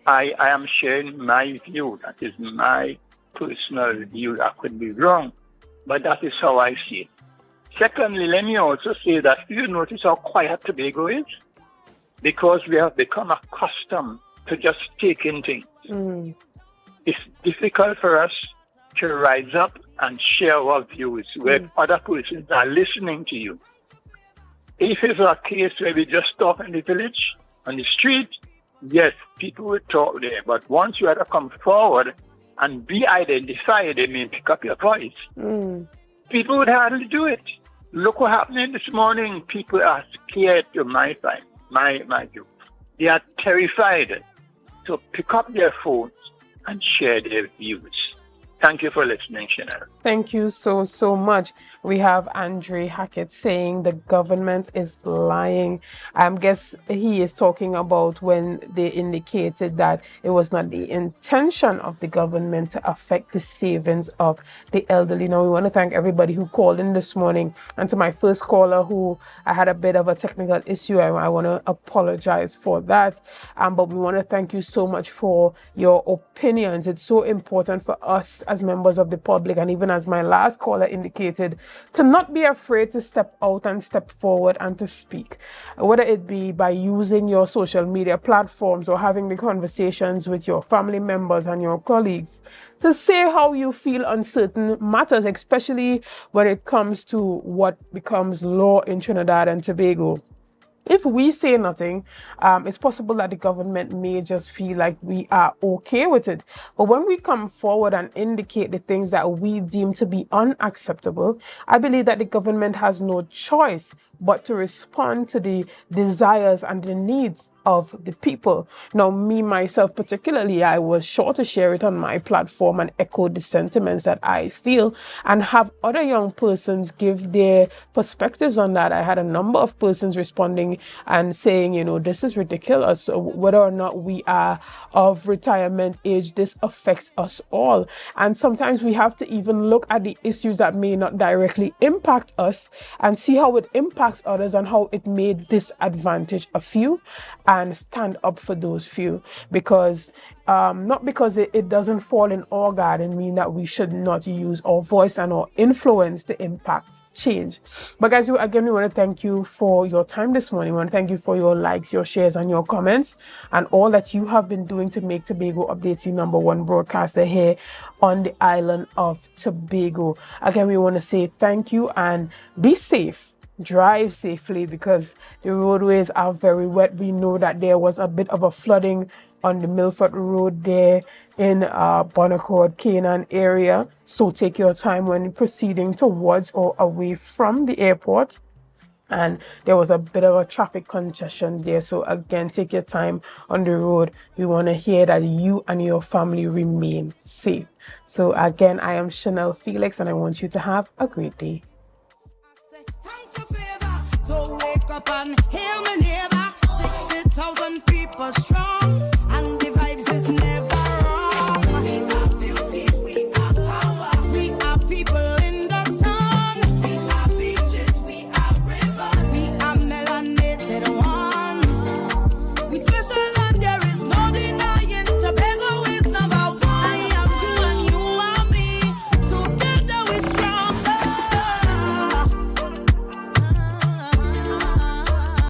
I am sharing my view. That is my personal view. I could be wrong, but that is how I see it. Secondly, let me also say that you notice how quiet Tobago is? Because we have become accustomed to just taking things. It's difficult for us to rise up and share our views where other persons are listening to you. If it's a case where we just talk in the village, on the street, yes, people will talk there. But once you have to come forward and be identified, they may pick up your voice. People would hardly do it. Look what happened this morning. People are scared to my view. They are terrified to pick up their phones and share their views. Thank you for listening, Chanel. Thank you so much. We have Andre Hackett saying the government is lying. I guess he is talking about when they indicated that it was not the intention of the government to affect the savings of the elderly. Now, we want to thank everybody who called in this morning. And to my first caller who I had a bit of a technical issue, I want to apologize for that. But we want to thank you so much for your opinions. It's so important for us as members of the public, and even as my last caller indicated, to not be afraid to step out and step forward and to speak, whether it be by using your social media platforms or having the conversations with your family members and your colleagues to say how you feel on certain matters, especially when it comes to what becomes law in Trinidad and Tobago. If we say nothing, it's possible that the government may just feel like we are okay with it. But when we come forward and indicate the things that we deem to be unacceptable, I believe that the government has no choice but to respond to the desires and the needs of the people. Now, me, myself particularly, I was sure to share it on my platform and echo the sentiments that I feel and have other young persons give their perspectives on that. I had a number of persons responding and saying, you know, this is ridiculous. So whether or not we are of retirement age, this affects us all. And sometimes we have to even look at the issues that may not directly impact us and see how it impacts others and how it may disadvantage a few, and stand up for those few, because not because it doesn't fall in our garden mean that we should not use our voice and our influence to impact change. But guys, again, we want to thank you for your time this morning. We want to thank you for your likes, your shares, and your comments, and all that you have been doing to make Tobago Updates the #1 broadcaster here on the island of Tobago. Again, we want to say thank you and be safe. Drive safely, because the roadways are very wet. We know that there was a bit of a flooding on the Milford Road there in Bonaccord, Canaan area. So take your time when proceeding towards or away from the airport. And there was a bit of a traffic congestion there. So again, take your time on the road. We want to hear that you and your family remain safe. So again, I am Chanel Felix, and I want you to have a great day. So wake up and hear me.